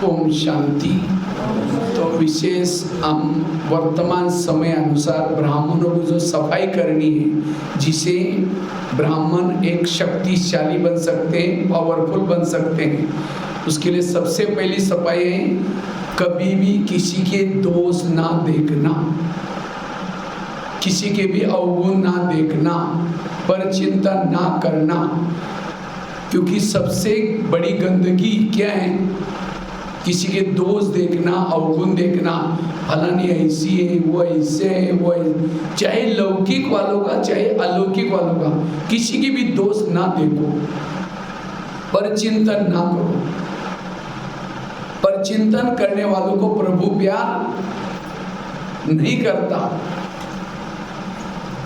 ओम शांति। तो विशेष हम वर्तमान समय अनुसार ब्राह्मणों को जो सफाई करनी है, जिसे ब्राह्मण एक शक्तिशाली बन सकते हैं, पावरफुल बन सकते हैं, उसके लिए सबसे पहली सफाई है कभी भी किसी के दोष ना देखना, किसी के भी अवगुण ना देखना, पर चिंता ना करना। क्योंकि सबसे बड़ी गंदगी क्या है? किसी के दोष देखना, अवगुण देखना, फलानी ऐसी है, वो ऐसे है, वो है। चाहे लौकिक वालों का चाहे अलौकिक वालों का, किसी की भी दोष ना देखो, पर चिंतन ना करो। पर चिंतन करने वालों को प्रभु प्यार नहीं करता।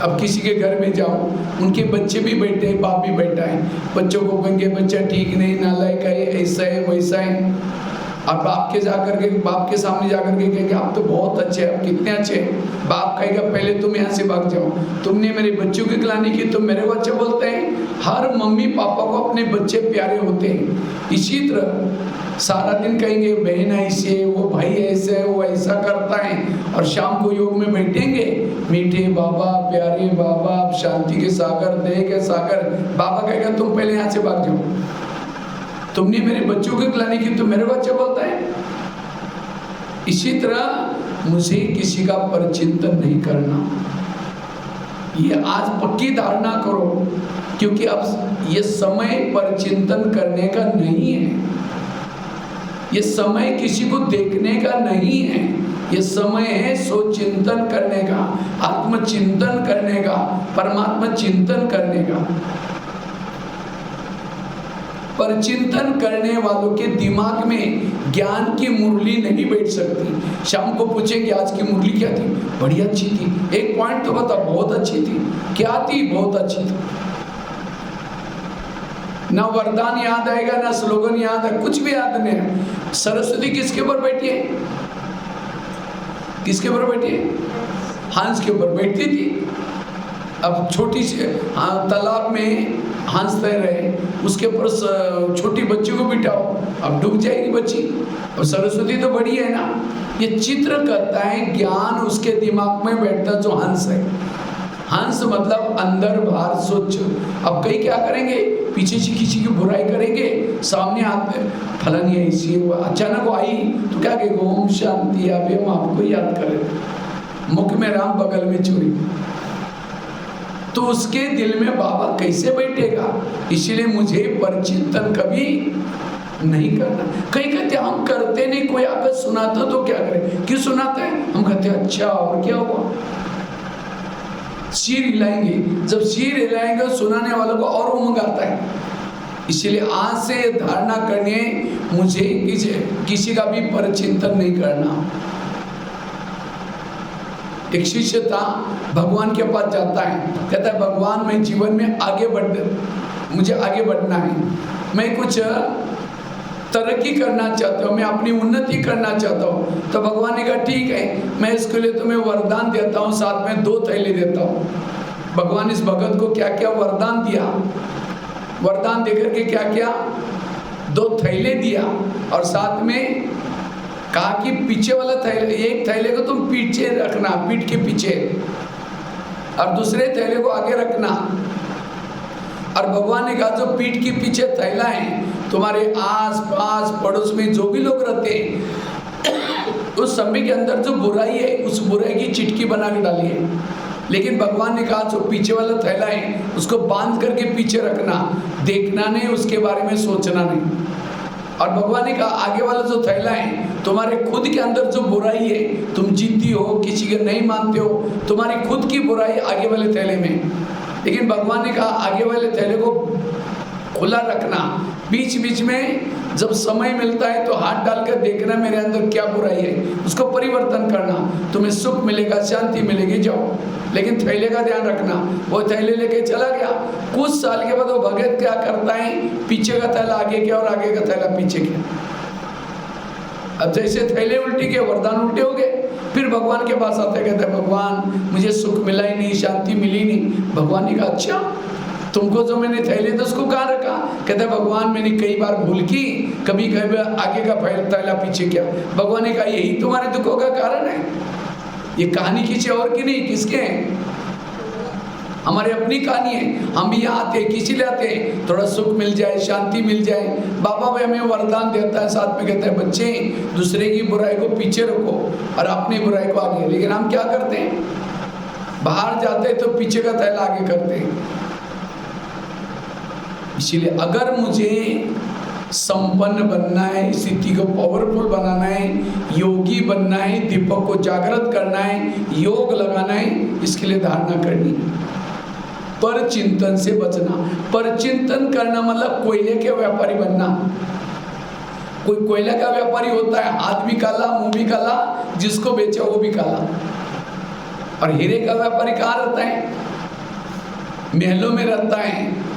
अब किसी के घर में जाओ, उनके बच्चे भी बैठे हैं, बाप भी बैठा है, बच्चों को कहेंगे बच्चा ठीक नहीं, नालायक है, ऐसा है, वैसा है। और बाप के सामने जाकर के कहेंगे आप तो बहुत अच्छे हैं, आप कितने अच्छे हैं। बाप कहेगा पहले तुम यहाँ से भाग जाओ, तुमने मेरे बच्चों की गिलानी की, तुम मेरे बच्चे बोलते हैं। हर मम्मी पापा को अपने बच्चे प्यारे होते हैं। इसी तरह सारा दिन कहेंगे बहन ऐसी है, वो भाई ऐसे है, वो ऐसा करता है, और शाम को योग में बैठेंगे, मीठे बाबा, प्यारे बाबा, शांति के सागर, दया के सागर। बाबा कहेगा तुम पहले यहाँ से भाग जाओ, तुमने मेरे बच्चों की गिलानी की, तुम मेरे बच्चे बोलता है। इसी तरह मुझे किसी का परचिंतन नहीं करना, ये आज पक्की धारणा करो, क्योंकि अब ये समय परचिंतन करने का नहीं है, ये समय किसी को देखने का नहीं है, ये समय है सोचिंतन करने का, आत्मचिंतन करने का, परमात्मा चिंतन करने का। पर चिंतन करने वालों के दिमाग में ज्ञान की मुरली नहीं बैठ सकती। शाम को पूछेंगे आज की मुरली क्या थी? बड़ी अच्छी थी। एक पॉइंट तो बता, बहुत अच्छी थी। क्या थी? बहुत अच्छी थी। ना वरदान याद आएगा, ना स्लोगन याद है, कुछ भी याद नहीं है। सरस्वती किसके ऊपर बैठी है? किसके ऊपर बैठी है? हंस के ऊपर बैठती थी। अब छोटी सी तालाब में हंस तैर रहे, उसके ऊपर छोटी बच्ची को बिठाओ, अब डूब जाएगी बच्ची। और सरस्वती तो बड़ी है ना। ये चित्र करता है ज्ञान उसके दिमाग में बैठता जो हंस है। हंस मतलब अंदर बाहर सोच। अब कई क्या करेंगे, पीछे से किसी की बुराई करेंगे, सामने आते फलानी ऐसी, अचानक वो आई तो क्या कहेगा ओम शांति, अभी हम आपको याद करें, मुख में राम बगल में चोरी, तो उसके दिल में बाबा कैसे बैठेगा। इसीलिए मुझे परचिंतन कभी नहीं करना। कई कहते हम करते नहीं, कोई आकर सुनाता तो क्या करें, क्यों सुनाता है? हम कहते अच्छा और क्या हुआ, सिर हिलाएंगे। जब सिर हिलाएंगे सुनाने वालों को और उमंग आता है। इसलिए आज से धारणा करनी है मुझे किसी का भी परचिंतन नहीं करना। एक शिष्य था, भगवान के पास जाता है, कहता है भगवान मैं जीवन में मुझे आगे बढ़ना है, मैं कुछ तरक्की करना चाहता हूँ, मैं अपनी उन्नति करना चाहता हूँ। तो भगवान ने कहा ठीक है, मैं इसके लिए तुम्हें वरदान देता हूँ, साथ में 2 थैले देता हूँ। भगवान इस भगत को क्या क्या वरदान दिया, वरदान देकर के क्या क्या 2 थैले दिया, और साथ में कहा कि पीछे वाला थैले, एक थैले को तुम पीछे रखना, पीठ के पीछे, और दूसरे थैले को आगे रखना। और भगवान ने कहा जो पीठ के पीछे थैला है, तुम्हारे आस पास पड़ोस में जो भी लोग रहते हैं, उस समय के अंदर जो बुराई है, उस बुराई की चिटकी बना के डाली है। लेकिन भगवान ने कहा जो पीछे वाला थैला है उसको बांध करके पीछे रखना, देखना नहीं, उसके बारे में सोचना नहीं। और भगवान ने कहा आगे वाला जो थैला है, तुम्हारे खुद के अंदर जो बुराई है, तुम जिद्दी हो, किसी के नहीं मानते हो, तुम्हारी खुद की बुराई आगे वाले थैले में। लेकिन भगवान ने कहा आगे वाले थैले को खुला रखना, बीच बीच में जब समय मिलता है तो हाथ डालकर देखना मेरे अंदर क्या बुराई है, उसको परिवर्तन करना, तुम्हें सुख मिलेगा, शांति मिलेगी, जाओ। लेकिन थैले का ध्यान रखना। वो थैले लेके चला गया, कुछ साल के बाद वो भगत क्या करता है, पीछे का थैला आगे किया और आगे का थैला पीछे किया। अब जैसे थैले उल्टी के वरदान उल्टे हो गए, फिर भगवान के पास आते, कहते भगवान मुझे सुख मिला ही नहीं, शांति मिली नहीं। भगवान ने कहा अच्छा तुमको जो मैंने थैले तो उसको कहाँ रखा? कहता है भगवान मैंने कई बार भूल की, कभी कभी आगे का थैला पीछे किया। भगवान ने कहा यही तुम्हारे दुखों का कारण है। ये कहानी किसी और की नहीं, किसके है? हमारी अपनी कहानी है। हम भी यहाँ आते हैं किसी लिए आते हैं, थोड़ा सुख मिल जाए, शांति मिल जाए। बाबा भी हमें वरदान देता है, साथ में कहता है बच्चे दूसरे की बुराई को पीछे रखो और अपनी बुराई को आगे। लेकिन हम क्या करते हैं? बाहर जाते हैं तो पीछे का थैला आगे करते हैं। इसीलिए अगर मुझे संपन्न बनना है, स्थिति को पावरफुल बनाना है, योगी बनना है, दीपक को जागृत करना है, योग लगाना है, इसके लिए धारणा करनी है। पर चिंतन से बचना। पर चिंतन करना मतलब कोयले के व्यापारी बनना। कोई कोयला का व्यापारी होता है, हाथ भी काला मुंह भी काला, जिसको बेचा वो भी काला। और हीरे का व्यापारी कहाँ रहता है? महलों में रहता है,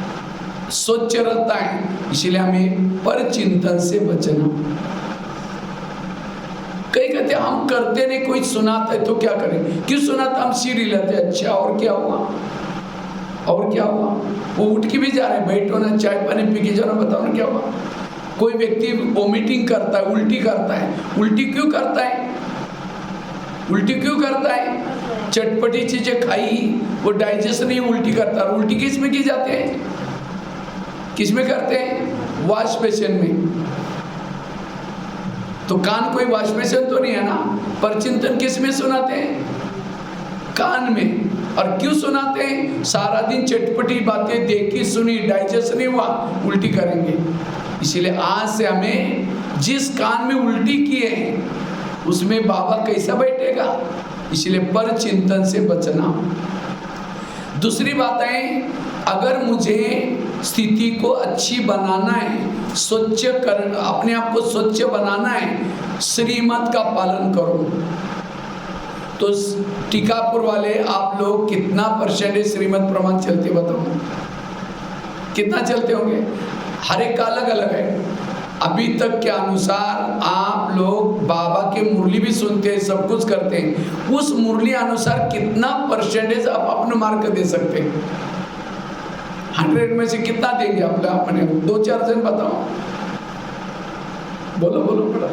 स्वच्छ रहता है। इसलिए हमें पर चिंतन से बचना। कई कहते हम करते नहीं, कोई सुनाता है तो क्या करें? क्यों सुनाता? हम सीढ़ी लेते, अच्छा और क्या हुआ, और क्या हुआ? वो उठ के भी जा रहे हैं, बैठो ना, चाय पानी पी के जाओ ना, बताओ ना क्या हुआ। कोई व्यक्ति वोमिटिंग करता है, उल्टी करता है, उल्टी क्यों करता है? उल्टी क्यों करता है? चटपटी चीजें खाई, वो डाइजेशन नहीं, उल्टी करता है। उल्टी किस में की जाते हैं? किस में करते हैं? वॉश बेसिन में। तो कान कोई वॉश बेसिन तो नहीं है ना। पर चिंतन किस में सुनाते हैं? कान में। और क्यों सुनाते हैं? सारा दिन चटपटी बातें देखी सुनी, डाइजेशन नहीं हुआ, उल्टी करेंगे। इसीलिए आज से हमें जिस कान में उल्टी किए हैं उसमें बाबा कैसा बैठेगा? इसलिए पर चिंतन से बचना। दूसरी बात है, अगर मुझे स्थिति को अच्छी बनाना है, स्वच्छ कर, अपने आप को स्वच्छ बनाना है, श्रीमत का पालन करो। तो टीकापुर वाले आप लोग कितना परसेंटेज श्रीमत प्रमाण चलते बताओ? कितना चलते होंगे? हर एक का अलग अलग है। अभी तक के अनुसार आप लोग बाबा के मुरली भी सुनते हैं, सब कुछ करते हैं, उस मुरली अनुसार कितना परसेंटेज आप अपने मार्क दे सकते हैं? 100 में से कितना देंगे आप अपने? 2-4 जन बताओ, बोलो बोलो बोलो,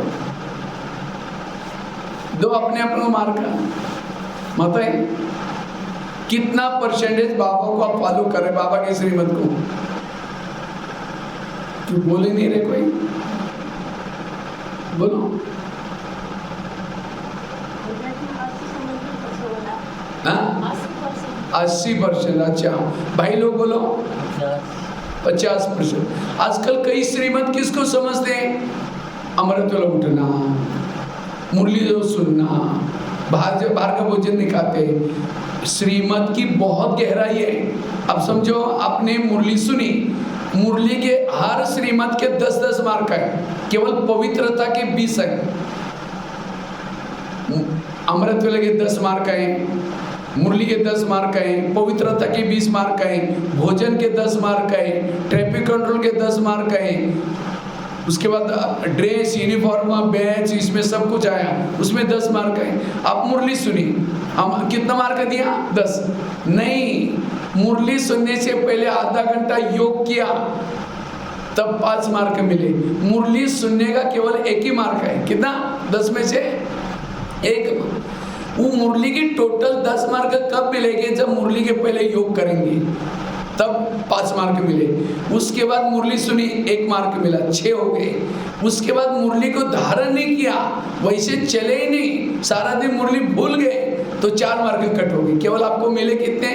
दो अपने अपने मार्क बताइए कितना परसेंटेज बाबा को आप फॉलो कर रहे, बाबा के श्रीमत को? क्यों बोल ही नहीं रहे कोई? बोलो। 80%। अच्छा भाई लोग बोलो 50%। आजकल कई श्रीमत किसको समझते हैं? अमृत वाला उठना, मुरली जो सुनना, बाहर का भोजन नहीं खाते। श्रीमत की बहुत गहराई है। अब समझो आपने मुरली सुनी, मुरली के हर श्रीमत के 10-10 मार्क है, केवल पवित्रता के 20 है। अमृत वेले के 10 मार्क है, मुरली के 10 मार्क है, पवित्रता के 20 मार्क है, भोजन के 10 मार्क है, ट्रैफिक कंट्रोल के 10 मार्क है, उसके बाद ड्रेस, यूनिफॉर्म, बैच, इसमें सब कुछ आया, उसमें 10 मार्क है। आप मुरली सुनी, हम कितना मार्क दिया? 10 नहीं, मुरली सुनने से पहले आधा घंटा योग किया तब 5 मार्क मिले। मुरली सुनने का केवल 1 ही मार्क है। कितना? 10 में से 1। वो मुरली की टोटल 10 मार्क कब मिलेंगे? जब मुरली के पहले योग करेंगे तब 5 मार्क मिले। उसके बाद मुरली सुनी, 1 मार्क मिला, 6 हो गए। उसके बाद मुरली को धारण नहीं किया, वैसे चले ही नहीं, सारा दिन मुरली भूल गए, तो 4 मार्क कट हो गए। केवल आपको मिले कितने?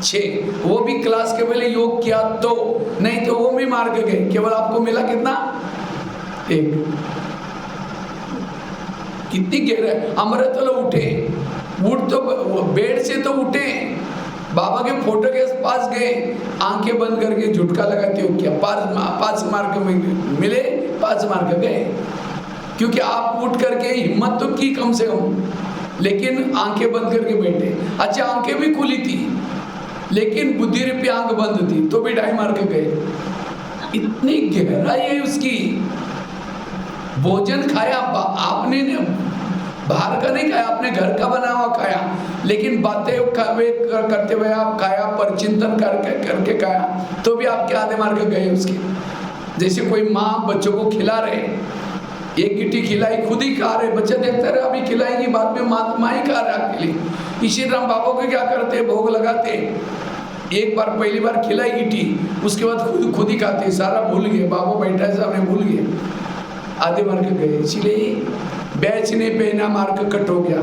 6। वो भी क्लास के पहले योग किया तो, नहीं तो वो भी मार्क गए। केवल आपको मिला कितना? 1। कितनी गहराई। अमृत वाले उठे, उठ तो बेड से तो उठे, बाबा के फोटो के पास गए, आंखें बंद करके झुटका लगाते हो क्या? 5 मार्क मिले, 5 मार्क गए। क्योंकि आप उठ करके हिम्मत तो की कम से कम, लेकिन आंखें बंद करके बैठे। अच्छा आंखें भी खुली थी, लेकिन बुद्धि रूपी आंख बंद थी, तो भी 2.5 मार्क गए। इतनी गहराई है उसकी। भोजन खाया आपने, बाहर का नहीं खाया, अपने घर का बना हुआ खाया, लेकिन बातें करते हुए आप खाया, पर चिंतन करके खाया, तो भी आपके आधे मार्ग गए उसके। जैसे कोई माँ बच्चों को खिला रहे, एक गिट्टी खिलाई, खुद ही खा रहे, बच्चे देखते रहे, अभी खिलाएगी, बाद में माँ ही खा रहा आपके लिए। इसी तरह बाबा को क्या करते, भोग लगाते, एक बार पहली बार खिलाई गिट्टी, उसके बाद खुद ही खाते, सारा भूल गए, बाबा बैठा है सामने, भूल गए, आधे मार्ग गए। इसलिए बैच ने पहना मार्ग कट हो गया,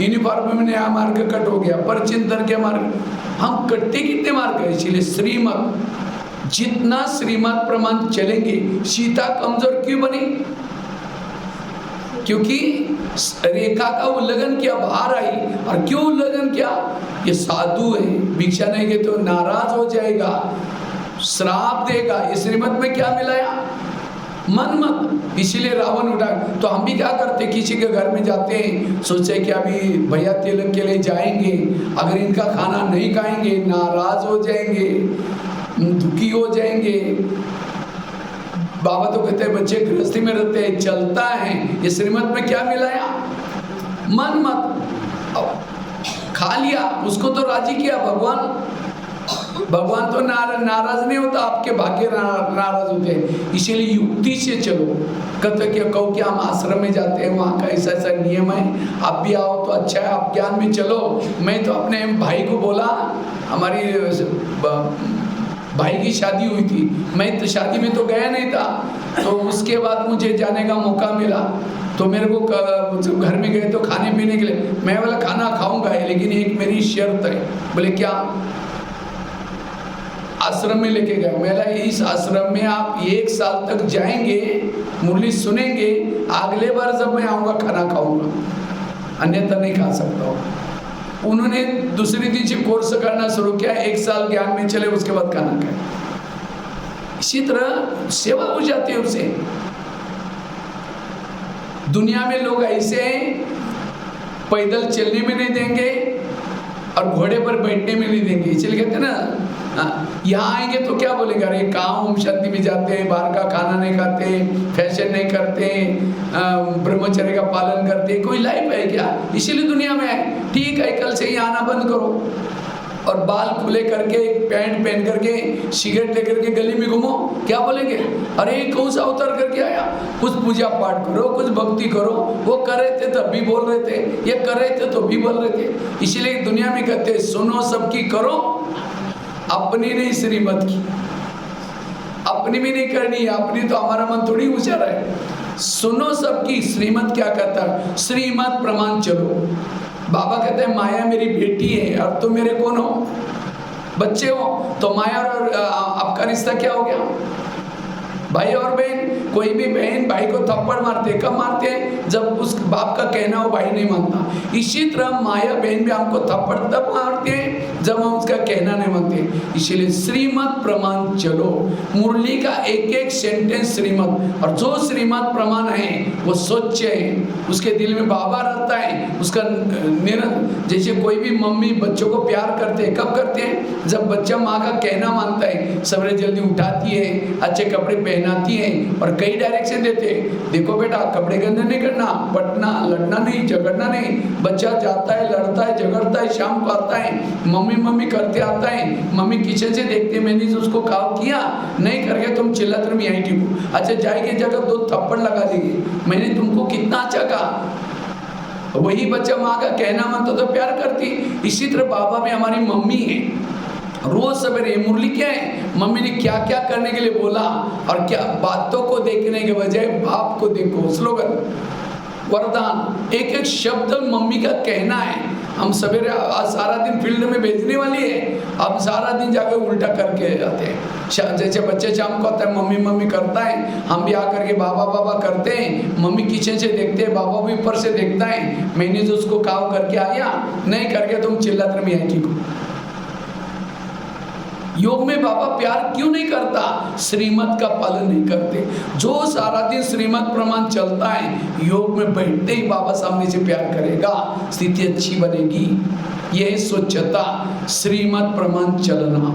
यूनिफॉर्म में नया मार्ग कट हो गया, पर चिंतन के मार्ग हम कटते कितने मार्ग है। इसलिए श्रीमत, जितना श्रीमत प्रमाण चलेंगे, सीता कमजोर क्यों बनी? क्योंकि रेखा का उल्लंघन किया, बाहर आई। और क्यों उल्लंघन किया? ये साधु है, भिक्षा नहीं दे तो नाराज हो जाएगा, श्राप देगा। इस श्रीमत में क्या मिलाया? मन मत। इसीलिए रावण उठा। तो हम भी क्या करते, किसी के घर में जाते हैं, सोचे कि अभी भैया तिलक के लिए जाएंगे, अगर इनका खाना नहीं खाएंगे नाराज हो जाएंगे, दुखी हो जाएंगे। बाबा तो कहते हैं बच्चे गृहस्थी में रहते हैं, चलता है। ये श्रीमत में क्या मिलाया? मन मत। खा लिया, उसको तो राजी किया भगवान तो नाराज नहीं होता, आपके भाग्य नाराज होते हैं। इसीलिए युक्ति से चलो। कहते कि कहो कि हम आश्रम में जाते हैं, वहाँ का ऐसा ऐसा नियम है, आप भी आओ तो अच्छा है, आप ज्ञान में चलो। मैं तो अपने भाई को बोला, हमारी भाई की शादी हुई थी, मैं तो शादी में तो गया नहीं था, तो उसके बाद मुझे जाने का मौका मिला, तो मेरे को जब घर में गए तो खाने पीने के लिए, मैं बोला खाना खाऊंगा, लेकिन एक मेरी शर्त है। बोले क्या? आश्रम में लेके गए। मेरा इस आश्रम में आप 1 साल तक जाएंगे, मुरली सुनेंगे, अगले बार जब मैं आऊँगा खाना खाऊंगा, अन्यथा नहीं खा सकता हूँ। उन्होंने दूसरी दिन से कोर्स करना शुरू किया, 1 साल ज्ञान में चले, उसके बाद खाना खाए। इसी तरह सेवा हो जाती है उससे। दुनिया में लोग ऐसे पैदल चलने में नहीं देंगे और घोड़े पर बैठने में नहीं देंगे। इसलिए कहते हैं ना, यहाँ आएंगे तो क्या बोलेंगे, अरे कहाँ ओम शांति में जाते हैं, बाहर का खाना नहीं खाते, फैशन नहीं करते, ब्रह्मचर्य का पालन करते, कोई लाइफ है क्या? इसीलिए दुनिया में है। ठीक है, कल से ही आना बंद करो और बाल खुले करके, पैंट पहन करके, सिगरेट लेकर के गली में घूमो, क्या बोलेंगे? अरे कौन सा अवतार करके आया? कुछ पूजा पाठ करो, कुछ भक्ति करो। वो कर रहे थे तब भी बोल रहे थे, ये कर रहे थे तो भी बोल रहे थे। इसीलिए दुनिया में कहते सुनो सबकी करो, अपनी नहीं श्रीमत की। अपनी भी नहीं करनी है, अपनी तो हमारा मन थोड़ी ऊंचा है। सुनो सबकी, श्रीमत क्या कहता है? श्रीमत प्रमाण चलो। बाबा कहते हैं माया मेरी बेटी है और तुम मेरे कौन हो? बच्चे हो। तो माया और आपका रिश्ता क्या हो गया? भाई और बहन। कोई भी बहन भाई को थप्पड़ मारते, कब मारते हैं? जब उस बाप का कहना हो भाई नहीं मानता। इसी तरह माया बहन भी हमको थप्पड़ तब मारते हैं जब हम उसका कहना नहीं मानते। इसीलिए श्रीमत प्रमाण चलो। मुरली का एक एक सेंटेंस श्रीमत, और जो श्रीमत प्रमाण है वो स्वच्छ है, उसके दिल में बाबा रहता है, उसका निरंतर। जैसे कोई भी मम्मी बच्चों को प्यार करते हैं, कब करते हैं? जब बच्चा माँ का कहना मानता है, सवेरे जल्दी उठाती है, अच्छे कपड़े पहनाती है और कई डायरेक्शन देते हैं। देखो बेटा कपड़े गंदे नहीं करना, बटना, लड़ना नहीं, झगड़ना नहीं। बच्चा जाता है, लड़ता है, झगड़ता है, शाम को आता है, मम्मी मम्मी करते आता है, मम्मी किचन से देखते मैंने उसको काम किया नहीं करके तुम चिल्लाते रहो यहीं टिको। अच्छा जाएगी जगह 2 थप्पड़ लगा देगी, मैंने तुमको कितना अच्छा कहा। वही बच्चा माँ का कहना मानता तो प्यार करती। इसी तरह बाबा में हमारी मम्मी है। रोज सवेरे मुरली क्या है? मम्मी ने क्या क्या करने के लिए बोला, और क्या बातों को देखने के बजाय बाप को देखो। स्लोगन, वरदान, एक एक शब्द मम्मी का कहना है। हम सवेरे आज सारा दिन फील्ड में भेजने वाली है, हम सारा दिन जाकर उल्टा करके आते हैं। जैसे बच्चे शाम को आता है मम्मी मम्मी करता है, हम भी आकर के बाबा बाबा करते हैं। मम्मी किचन से देखते हैं, बाबा भी ऊपर से देखता है, मैंने जो उसको काम करके आया नहीं करके तुम चिल्लाते रहो यहीं को। योग में बाबा प्यार क्यों नहीं करता? श्रीमत का पालन नहीं करते। जो सारा दिन श्रीमत प्रमाण चलता है, योग में बैठते ही बाबा सामने से प्यार करेगा, स्थिति अच्छी बनेगी। यह स्वच्छता, श्रीमत प्रमाण चलना।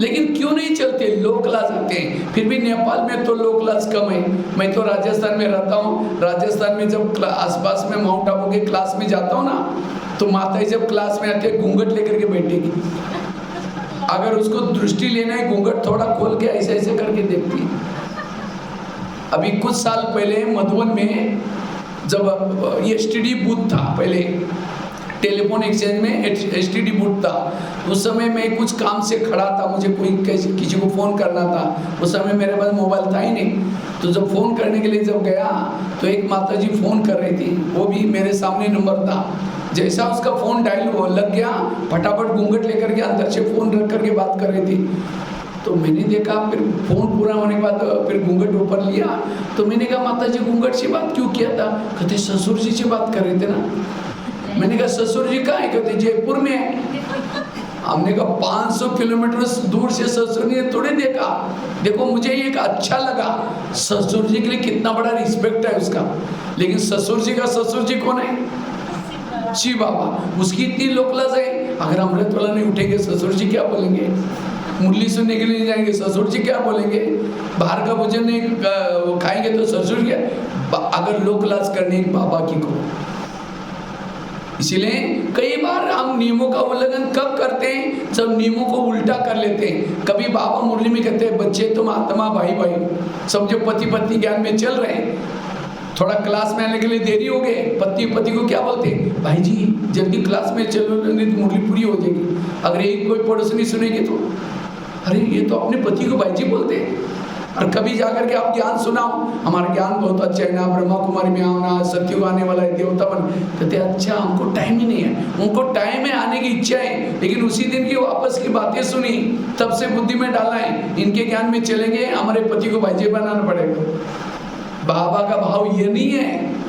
लेकिन क्यों नहीं चलते? लो क्लास आते हैं। फिर भी नेपाल में तो लो क्लास कम है। मैं तो राजस्थान में रहता हूँ। राजस्थान में जब आसपास में माउंट आबू के क्लास में जाता हूँ ना, तो माता जब क्लास में आते हैं घूंघट लेकर के बैठेगी। अगर उसको दृष्टि लेना है, घूंघट थोड़ा खोल के ऐसे ऐसे करके देखती है। अभी कुछ साल पहले मधुबन में जब ये एसटीडी बूथ था, पहले टेलीफोन एक्सचेंज में एसटीडी बूथ था, उस समय मैं कुछ काम से खड़ा था, मुझे कोई किसी को फ़ोन करना था। उस समय मेरे पास मोबाइल था ही नहीं। तो जब फ़ोन करने के लिए जब गया तो एक माताजी फ़ोन कर रही थी, वो भी मेरे सामने नंबर था। जैसा उसका फ़ोन डायल हो लग गया, फटाफट घूंघट लेकर के अंदर से फ़ोन रख करके बात कर रही थी। तो मैंने देखा, फिर फ़ोन पूरा होने के बाद फिर घूंघट ऊपर लिया। तो मैंने कहा माताजी घूंघट से बात क्यों किया था? कहते ससुर जी से बात कर रहे थे ना। मैंने कहा ससुर जी कहाँ है? कहते जयपुर में है। हमने कहा 500 किलोमीटर दूर से ससुर ने थोड़े देखा। देखो मुझे ये अच्छा लगा, ससुर जी के लिए कितना बड़ा रिस्पेक्ट है उसका। लेकिन ससुर जी का ससुर जी कौन है? शिव बाबा। उसकी इतनी लोकलाज है। अगर अमृत वाला नहीं उठेंगे ससुर जी क्या बोलेंगे? मुरली सुनने के लिए जाएंगे ससुर जी क्या बोलेंगे? बाहर का भोजन नहीं खाएंगे तो ससुर क्या? अगर लोकलाज करने बाबा की को। इसलिए कई बार हम नियमों का उल्लंघन कब करते हैं? जब नियमों को उल्टा कर लेते हैं। कभी बाबा मुरली में कहते हैं बच्चे तुम आत्मा भाई भाई समझो, पति पत्नी ज्ञान में चल रहे हैं, थोड़ा क्लास में आने के लिए देरी हो गए, पति पति को क्या बोलते हैं? भाई जी जल्दी क्लास में चलो, नहीं तो मुरली पूरी हो जाएगी। अगर एक कोई पड़ोसनी सुनेगी तो अरे ये तो अपने पति को भाई जी बोलते हैं। और कभी जाकर के आप ज्ञान सुनाओ, हमारा ज्ञान बहुत अच्छा है ना, ब्रह्मा कुमारी में आओ ना, सत्युग आने वाला है, देवता बन। कहते अच्छा हमको टाइम ही नहीं है। उनको टाइम है, आने की इच्छा है, लेकिन उसी दिन की वापस की बातें सुनी, तब से बुद्धि में डाला है इनके ज्ञान में चलेंगे, हमारे पति को भाई जी बनाना पड़ेगा। बाबा का भाव ये नहीं है।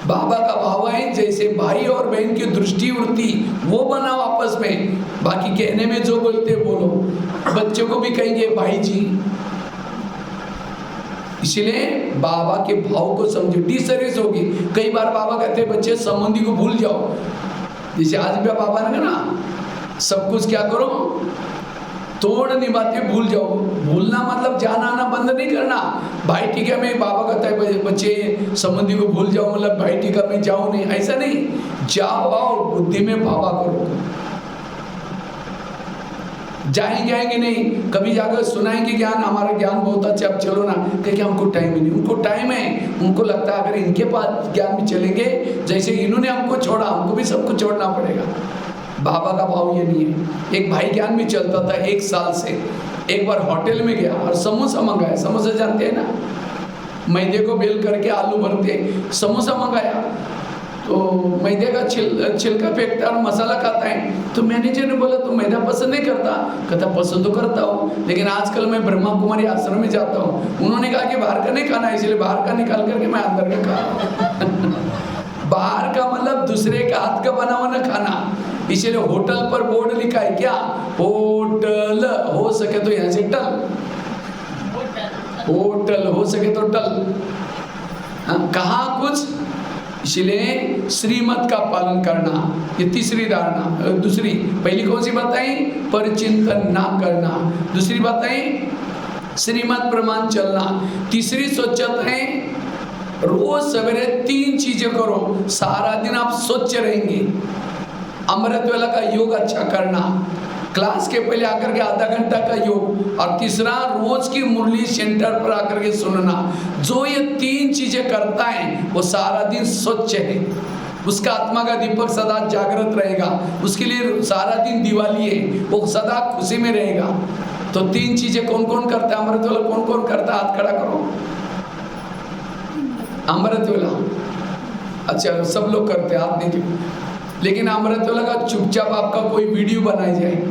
बाबा का भाव है जैसे भाई और बहन की दृष्टि वृत्ति वो बनाओ आपस में। बाकी कहने में जो बोलते बोलो। बच्चों को भी कहेंगे भाई जी। इसलिए बाबा के भाव को समझो, डिसर्विस होगी। कई बार बाबा कहते हैं बच्चे संबंधी को भूल जाओ। जैसे आज भी बाबा ने ना सब कुछ क्या करो, तोड़ निभाते भूल जाओ। भूलना मतलब जाना आना बंद नहीं करना। भाई टीका में बाबा कहता है बच्चे संबंधी को भूल जाओ, मतलब भाई टीका में जाओ नहीं, ऐसा नहीं। जाओ आओ, बुद्धि में बाबा करो। जाएंगे नहीं, कभी जाकर सुनाएंगे ज्ञान, हमारा ज्ञान बहुत अच्छा, अब चलो ना, क्योंकि हमको टाइम ही नहीं। उनको टाइम है, उनको लगता है अगर इनके पास ज्ञान में चलेंगे, जैसे इन्होंने हमको छोड़ा हमको भी सबको छोड़ना पड़ेगा। बाबा का भाव ये नहीं है। एक भाई ज्ञान में चलता था 1 साल से, एक बार होटल में गया और समोसा मंगाया। समोसा जानते हैं ना, मैदे को बेल करके आलू भरते, समोसा मंगाया। तो मैदे का छिलका फेंकता और मसाला खाता है। तो मैनेजर ने बोला तो मैदा पसंद नहीं करता? कहता पसंद तो करता हूँ, लेकिन आजकल मैं ब्रह्मा कुमारी आश्रम में जाता हूँ, उन्होंने कहा कि बाहर का नहीं खाना, इसलिए बाहर का निकाल करके मैं अंदर का खा रहा हूँ। बाहर का मतलब दूसरे का हाथ का बना हुआ ना खाना। इसलिए होटल पर बोर्ड लिखा है क्या? होटल, हो सके तो यहाँ से टल, होटल हो सके तो टल। कहाँ कुछ? इसलिए श्रीमत का पालन करना, ये तीसरी धारणा। दूसरी, पहली कौन सी बताई? पर चिंतन ना करना। दूसरी बताई श्रीमत प्रमाण चलना। तीसरी स्वच्छता है रोज सवेरे 3 चीजें करो, सारा दिन आप स्वच्छ रहेंगे। अमृत वेला का योग अच्छा करना, क्लास के पहले आकर के आधा घंटा का योग, और तीसरा रोज की मुरली सेंटर पर आकर के सुनना। जो ये 3 चीजें करता है वो सारा दिन स्वच्छ है, उसका आत्मा का दीपक सदा जागृत रहेगा, उसके लिए सारा दिन दिवाली है, वो सदा खुशी में रहेगा। तो 3 चीजें कौन कौन करता है? अमृत वेला कौन कौन करता है? हाथ खड़ा करो। अमृत वेला अच्छा सब लोग करते हैं, हाथ नहीं। लेकिन अमृत वेला का चुपचाप आपका कोई वीडियो बनाई जाए।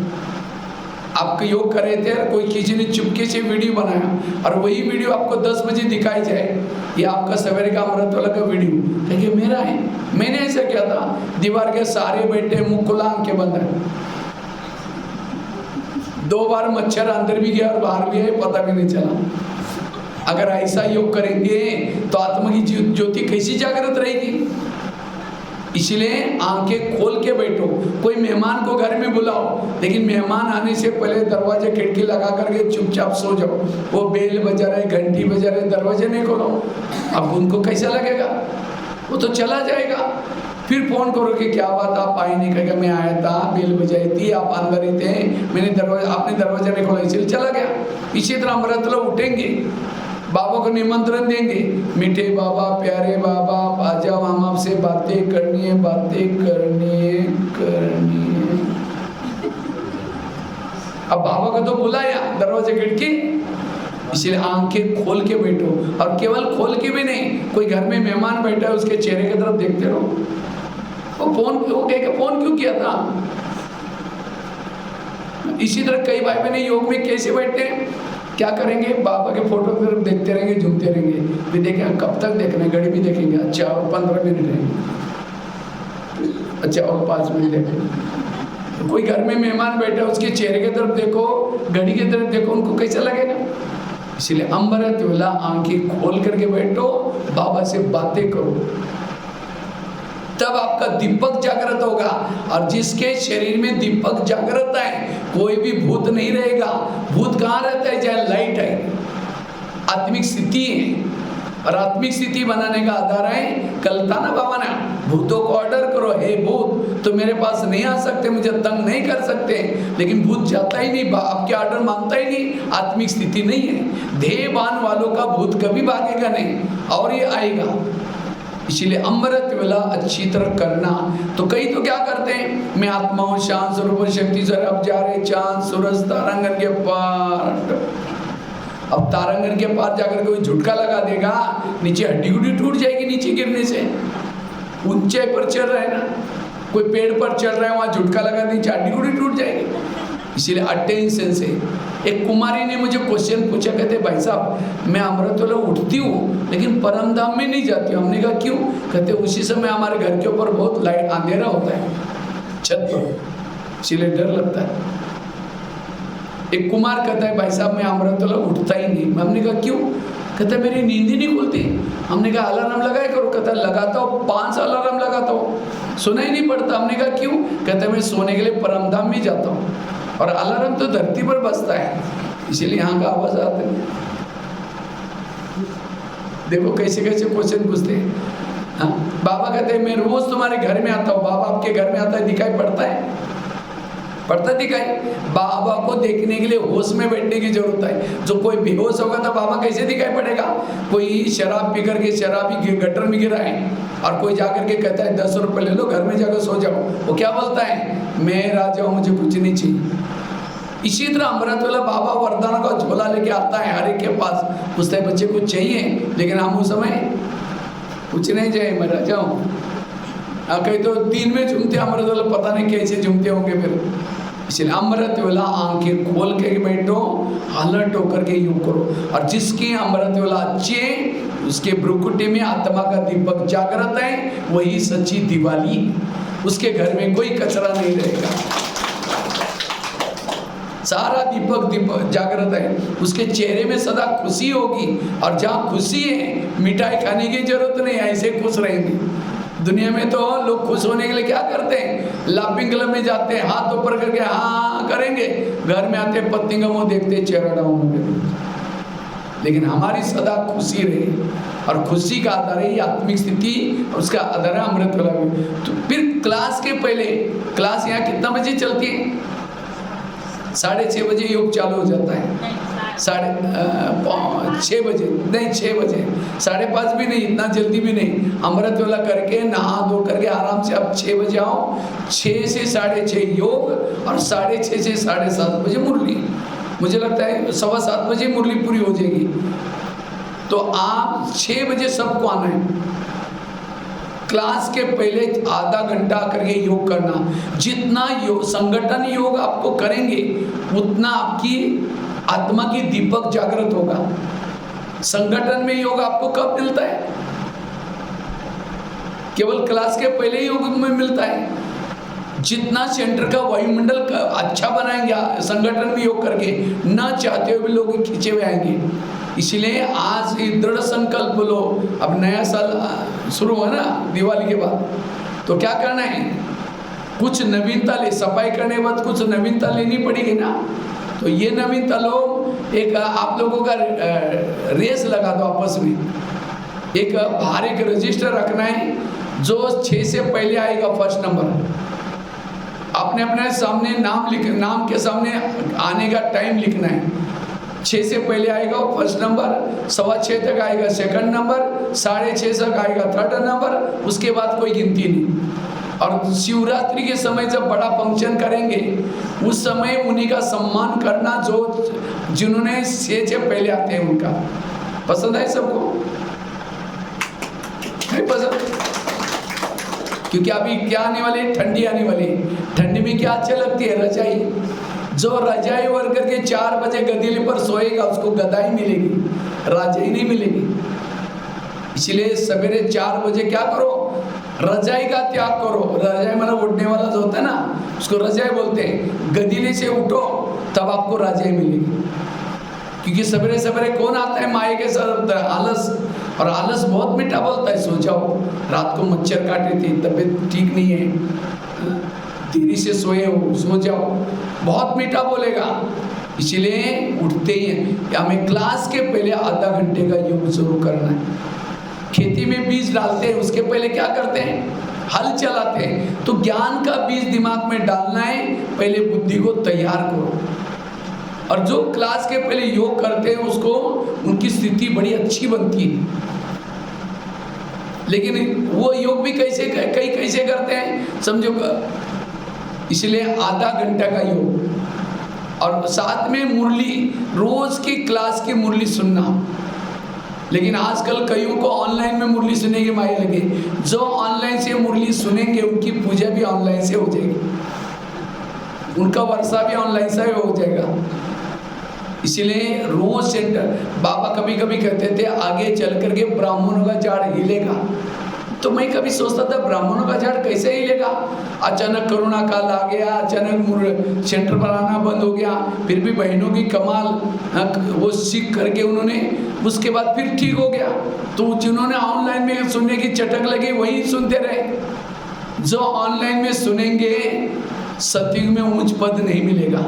आप योग कर रहे थे और कोई किसी ने चुपके से वीडियो बनाया और वही वीडियो आपको 10 बजे दिखाई जाए, ये आपका सवेरे का अमृत वेला का वीडियो, देखिए मेरा है, मैंने ऐसा किया था। दीवार के सारे बैठे, मुंह खुला, आंखें बंद है। 2 बार मच्छर अंदर भी गया और बाहर भी है, पता भी नहीं चला। अगर ऐसा योग करेंगे तो आत्मा की ज्योति कैसी जागृत रहेगी? इसलिए आंखें खोल के बैठो। कोई मेहमान को घर में बुलाओ, लेकिन मेहमान आने से पहले दरवाजे खिड़की लगा करके चुपचाप सो जाओ। वो बेल बजा रहे, घंटी बजा रहे, दरवाजे नहीं खोलो, अब उनको कैसा लगेगा? वो तो चला जाएगा। फिर फोन करो कि क्या बात आप आए नहीं? कहेगा मैं आया था, बेल बजाई थी, आप अंदर ही थे, मैंने आपने दरवाजा नहीं खोला इसलिए चला गया। इसी तरह अमृत लोग उठेंगे, बाबा को निमंत्रण देंगे, मीठे बाबा, प्यारे बाबा, आ जाओ, हम आपसे बातें करनी है, बातें करनी है, करनी है। अब बाबा को तो बुलाया, दरवाजे खिड़की, इसलिए आंखें खोल के बैठो। और केवल खोल के भी नहीं, कोई घर में मेहमान बैठा है उसके चेहरे की तरफ देखते रहो। वो कहेगा फोन क्यों किया था? इसी तरह कई भाई बहन योग में कैसे बैठते हैं, क्या करेंगे? बाबा के फोटो की तरफ देखते रहेंगे, झूमते रहेंगे। भी देखेंगे कब तक देखना है, घड़ी भी देखेंगे, अच्छा और 15 मिनट रहेंगे, अच्छा और 5 मिनट देखेंगे। कोई घर में मेहमान बैठा उसके चेहरे की तरफ देखो, घड़ी की तरफ देखो, उनको कैसा लगेगा? इसलिए अमृत वेला आंखें खोल करके बैठो, बाबा से बातें करो, तब आपका दीपक जागृत होगा। और जिसके शरीर में दीपक जागृत है, कोई भी भूत नहीं रहेगा। भूत कहाँ रहता है? जहाँ लाइट है, आत्मिक स्थिति है। और आत्मिक स्थिति बनाने का आधार है, कल था ना बाबा ने, भूतों को ऑर्डर करो, हे भूत तो मेरे पास नहीं आ सकते, मुझे तंग नहीं कर सकते। लेकिन भूत जाता ही नहीं, आपके ऑर्डर मानता ही नहीं, आत्मिक स्थिति नहीं है। ध्येयवान वालों का भूत कभी भागेगा नहीं, और ये आएगा। इसलिए अमृत वेला अच्छी तरह करना। तो कई तो क्या करते हैं, मैं आत्मा हूँ, शांत स्वरूप शक्ति से, अब जा रहे चांद सूरज तारांगन के पार। अब तारांगन के पार जाकर कोई झुटका लगा देगा, नीचे हड्डी गुड्डी टूट जाएगी नीचे गिरने से। ऊंचाई पर चल रहा है ना, कोई पेड़ पर चल रहा है, वहां झुटका लगा नीचे हड्डी गुड्डी टूट जाएगी। इसीलिए अटेंशन से। एक कुमारी ने मुझे क्वेश्चन पूछा, कहते भाई साहब मैं अमृत वेला उठती हूँ लेकिन परम धाम में नहीं जाती हूँ। हमने कहा क्यों? कहते उसी समय हमारे घर के ऊपर बहुत लाइट अंधेरा होता है छत पर, इसीलिए डर लगता है। एक कुमार कहता है भाई साहब मैं अमृत वेला उठता ही नहीं। हमने कहा क्यों? कहता मेरी नींद ही नहीं खुलती। हमने कहा अलार्म लगाए करो। कहता लगाता हूँ, 5 अलार्म लगाता हूँ, सुना ही नहीं पड़ता। हमने कहा क्यों? कहता मैं सोने के लिए परम धाम में जाता हूँ, और अलार्म तो धरती पर बजता है, इसीलिए यहाँ का आवाज आते हैं। देखो कैसे कैसे क्वेश्चन पूछते हैं। हाँ, बाबा कहते हैं मैं रोज तुम्हारे घर में आता हूँ। बाबा आपके घर में आता है, दिखाई पड़ता है? पड़ता दिखाई? बाबा को देखने के लिए होश में बैठने की जरूरत है। जो कोई बेहोश होगा तो बाबा कैसे दिखाई पड़ेगा? कोई शराब पी करके शराबी गटर में गिरा है, और कोई जाकर के कहता है 10 रुपए ले लो, घर में जाकर सो जाओ। वो क्या बोलता है? मैं राजा हूँ, मुझे कुछ नहीं चाहिए। इसी तरह अमृत वेला बाबा वरदान का झोला लेके आता है हर एक के पास, पूछता है बच्चे कुछ चाहिए? लेकिन हम उस समय कुछ नहीं चाहिए, मैं राजा हूँ। कहीं तो 3 में झूमते अमृत वेला, पता नहीं कैसे झूमते होंगे फिर। इसलिए अमृत वेला आंखें खोल के बैठो, अलर्ट होकर के योग करो। और जिसकी अमृत वेला अच्छी है, उसके भ्रुकुटी में आत्मा का दीपक जागृत है, वही सच्ची दिवाली। उसके घर में कोई कचरा नहीं रहेगा, सारा दीपक जागृत है। उसके चेहरे में सदा खुशी होगी, और जहाँ खुशी है मिठाई खाने की जरूरत नहीं, ऐसे खुश रहेंगे। दुनिया में तो लोग खुश होने के लिए क्या करते हैं? लाफिंग क्लब में जाते हैं, हाथ ऊपर करके हाँ करेंगे, घर में आते पत्नी का मुंह देखते, चेहरा डाउन हो गया। लेकिन हमारी सदा खुशी रहे, और खुशी का आधार है आत्मिक स्थिति, उसका आधार है अमृत वेला। तो फिर क्लास के पहले, क्लास यहाँ कितना बजे चलती है? 6:30 बजे योग चालू हो जाता है। 6:30 बजे नहीं, 6 बजे, 5:30 भी नहीं, इतना जल्दी भी नहीं। अमृत वेला करके नहा धो करके आराम से आप 6 बजे आओ। 6 से 6:30 योग, और 6:30 से 7:30 बजे मुरली। मुझे लगता है 7:15 बजे मुरली पूरी हो जाएगी। तो आप 6 बजे सबको आना है। क्लास के पहले आधा घंटा करके योग करना। जितना योग संगठन योग आपको करेंगे, उतना आपकी आत्मा की दीपक जागृत होगा। संगठन में योग आपको कब मिलता है? केवल क्लास के पहले योग में मिलता है। जितना सेंटर का वायुमंडल अच्छा बनाएंगे संगठन में योग करके, ना चाहते हुए भी लोग खींचे हुए आएंगे। इसलिए आज दृढ़ संकल्प लो। अब नया साल शुरू हुआ ना दिवाली के बाद, तो क्या करना है, कुछ नवीनता ले, सफाई करने के बाद कुछ नवीनता लेनी पड़ेगी ना। तो ये नवीनता लो, एक आप लोगों का रेस लगा दो आपस में, एक बाहर एक रजिस्टर रखना है, जो 6 से पहले आएगा फर्स्ट नंबर, अपने अपने सामने नाम के सामने आने का टाइम लिखना है। 6 से पहले आएगा वो फर्स्ट नंबर, 6:15 तक आएगा सेकंड नंबर, 6:30 तक आएगा थर्ड नंबर, उसके बाद कोई गिनती नहीं। और शिवरात्रि के समय जब बड़ा फंक्शन करेंगे, उस समय उन्हीं का सम्मान करना जो जिन्होंने 6 से पहले आते हैं उनका। पसंद है सबको? नहीं पसंद? क्योंकि अभी क्या आने वाले, ठंडी आने वाली। ठंडी में क्या अच्छी लगती है? रजाई। जो रजाई ओढ़ करके 4 बजे गदीले पर सोएगा उसको गदाई मिलेगी, रजाई नहीं मिलेगी। इसलिए सवेरे 4 बजे क्या करो, रजाई का त्याग करो। रजाई मतलब उठने वाला जो होता है ना, उसको रजाई बोलते हैं। गदीले से उठो तब आपको रजाई मिलेगी। क्योंकि सवेरे सवेरे कौन आता है माए के साथ? आलस। और आलस बहुत मीठा बोलता है, सो जाओ, रात को मच्छर काटे थे, तबीयत ठीक नहीं है, देरी से सोए हो, सो जाओ, बहुत मीठा बोलेगा। इसलिए उठते ही हमें क्लास के पहले आधा घंटे का योग शुरू करना है। खेती में बीज डालते हैं, उसके पहले क्या करते हैं? हल चलाते हैं। तो ज्ञान का बीज दिमाग में डालना है, पहले बुद्धि को तैयार करो। और जो क्लास के पहले योग करते हैं उसको, उनकी स्थिति बड़ी अच्छी बनती है। लेकिन वो योग भी कैसे करते हैं समझो। इसलिए आधा घंटा का योग, और साथ में मुरली, रोज की क्लास की मुरली सुनना। लेकिन आजकल कईयों को ऑनलाइन में मुरली सुनने के माये लगे। जो ऑनलाइन से मुरली सुनेंगे उनकी पूजा भी ऑनलाइन से हो जाएगी, उनका वर्षा भी ऑनलाइन से हो जाएगा। इसलिए रोज सेंटर, बाबा कभी कभी कहते थे आगे चल करके ब्राह्मणों का झाड़ हिलेगा। तो मैं कभी सोचता था ब्राह्मणों का झाड़ कैसे हिलेगा? अचानक कोरोना काल आ गया, अचानक सेंटर पर आना बंद हो गया, फिर भी बहनों की कमाल, वो सीख करके उन्होंने उसके बाद फिर ठीक हो गया। तो जिन्होंने ऑनलाइन में सुनने की चटक लगी वही सुनते रहे। जो ऑनलाइन में सुनेंगे सतयुग में ऊंच पद नहीं मिलेगा।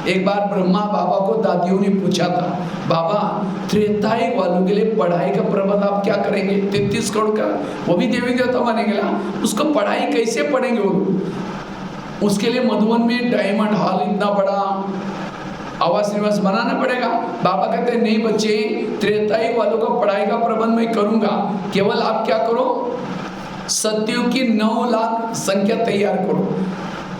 एक बार ब्रह्मा बाबा को दादियों ने पूछा था, बाबा त्रेतायुग वालों के लिए पढ़ाई का प्रबंध आप क्या करेंगे? 33 करोड़ का, वो भी देवी देवता बनेंगे ना, उसको पढ़ाई कैसे पढ़ेंगे वो? उसके लिए मधुबन में डायमंड हॉल इतना बड़ा आवास निवास बनाना पड़ेगा। बाबा कहते हैं नहीं बच्चे, त्रेतायुग वालों को पढ़ाई का प्रबंध मैं करूंगा, केवल आप क्या करो, सतयुग की 9 लाख संख्या तैयार करो।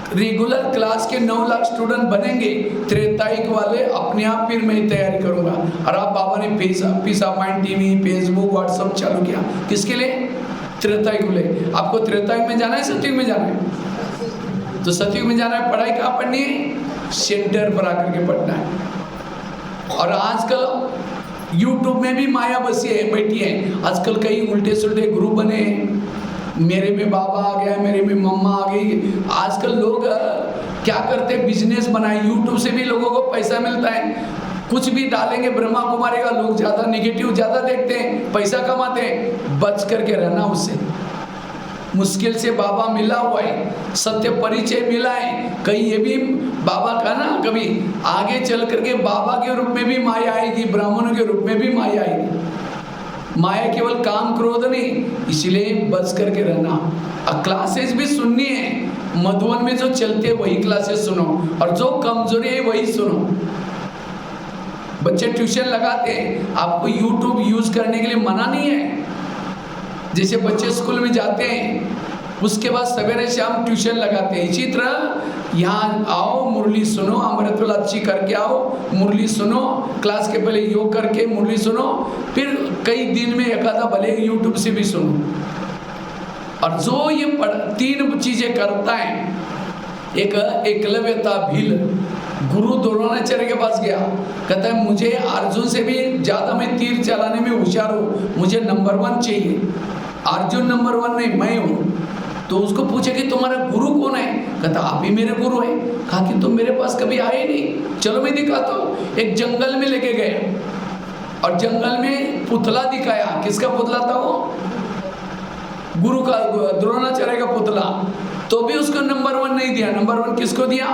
रेगुलर क्लास के 9 लाख स्टूडेंट बनेंगे, त्रेतायुग वाले अपने आप फिर मैं तैयारी करूंगा। और आप बाबा ने Peace of Mind TV, Facebook, WhatsApp चालू किया, किसके लिए? त्रेतायुग लिए। आपको त्रेतायुग में जाना है, सतयुग में जाना है? तो सतयुग में जाना है, पढ़ाई कहाँ पढ़नी है? सेंटर पर आकर के पढ़ना है। और आजकल यूट्यूब में भी माया बसी है, बैठी है। आजकल कई उल्टे सुल्टे ग्रुप बने हैं, मेरे में बाबा आ गया, मेरे में मम्मा आ गई। आजकल लोग क्या करते हैं, बिजनेस बनाए। यूट्यूब से भी लोगों को पैसा मिलता है, कुछ भी डालेंगे ब्रह्मा कुमारी का। लोग ज़्यादा निगेटिव ज़्यादा देखते हैं, पैसा कमाते हैं। बच करके रहना उससे। मुश्किल से बाबा मिला हुआ है, सत्य परिचय मिला है। कहीं ये भी बाबा का ना, कभी आगे चल करके बाबा के रूप में भी माया आएगी, ब्राह्मणों के रूप में भी माया आएगी। माया केवल काम क्रोध नहीं, इसलिए बच करके रहना। क्लासेस भी सुननी है, मधुबन में जो चलते हैं वही क्लासेस सुनो, और जो कमजोरी है वही सुनो। बच्चे ट्यूशन लगाते हैं, आपको यूट्यूब यूज करने के लिए मना नहीं है। जैसे बच्चे स्कूल में जाते हैं, उसके बाद सवेरे शाम ट्यूशन लगाते हैं, इसी तरह यहाँ आओ, मुरली सुनो, अमृत वेला अच्छी करके आओ, मुरली सुनो, क्लास के पहले योग करके मुरली सुनो, फिर कई दिन में एक आधा भले यूट्यूब से भी सुनो। और जो ये 3 चीजें करता है, एक एकलव्य था, भील, गुरु द्रोणाचार्य के पास गया, कहता है मुझे अर्जुन से भी ज्यादा मैं तीर चलाने में होशियार हूँ, मुझे नंबर 1 चाहिए। अर्जुन नंबर 1 नहीं, मैं हूँ। तो उसको पूछे कि तुम्हारा गुरु कौन है? कहता आप ही मेरे गुरु हैं। कहा कि तुम मेरे पास कभी आए नहीं, चलो मैं दिखाता हूँ। एक जंगल में लेके गए, और जंगल में पुतला दिखाया। किसका पुतला था वो? गुरु का द्रोणाचार्य का पुतला, तो भी उसको नंबर 1 नहीं दिया। नंबर 1 किसको दिया?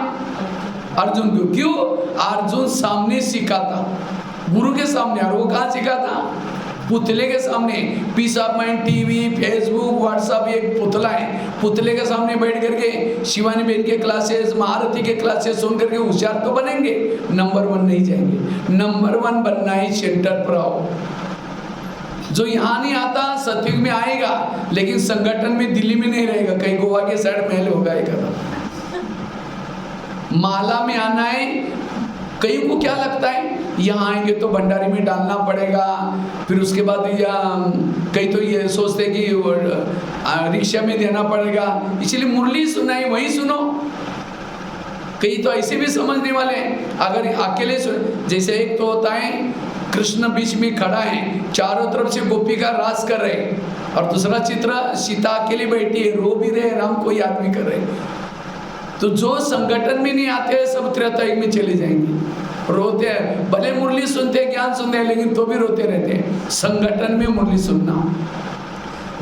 अर्जुन को। क्यों? अर्जुन सामने सीखा था, गुरु के सामने। और वो कहाँ सीखा था? पुतले के सामने। Peace of Mind TV, Facebook, WhatsApp एक पुतला है। पुतले के सामने बैठ करके शिवानी बहन के क्लासेस, महारथी के क्लासेस सुन करके होशियार तो बनेंगे, नंबर 1 नहीं जाएंगे। नंबर 1 बनना ही सेंटर पर आओ। जो यहाँ नहीं आता सतयुग में आएगा, लेकिन संगठन में दिल्ली में नहीं रहेगा, कहीं गोवा के साइड महल होगा एक। माला में आना है। कई को क्या लगता है यहाँ आएंगे तो भंडारी में डालना पड़ेगा, फिर उसके बाद कई तो ये सोचते कि रिक्शा में देना पड़ेगा, इसलिए मुरली सुनाई वही सुनो। कई तो ऐसे भी समझने वाले हैं, अगर अकेले जैसे एक तो होता है कृष्ण बीच में खड़ा है, चारों तरफ से गोपिका रास कर रहे, और दूसरा चित्र सीता अकेली बैठी है, रो भी रहे, राम को याद भी कर रहे। तो जो संगठन में नहीं आते सब त्रेता में चले जाएंगे, रोते हैं। भले मुरली सुनते हैं, ज्ञान सुनते हैं, लेकिन तो भी रोते रहते हैं। संगठन में मुरली सुनना,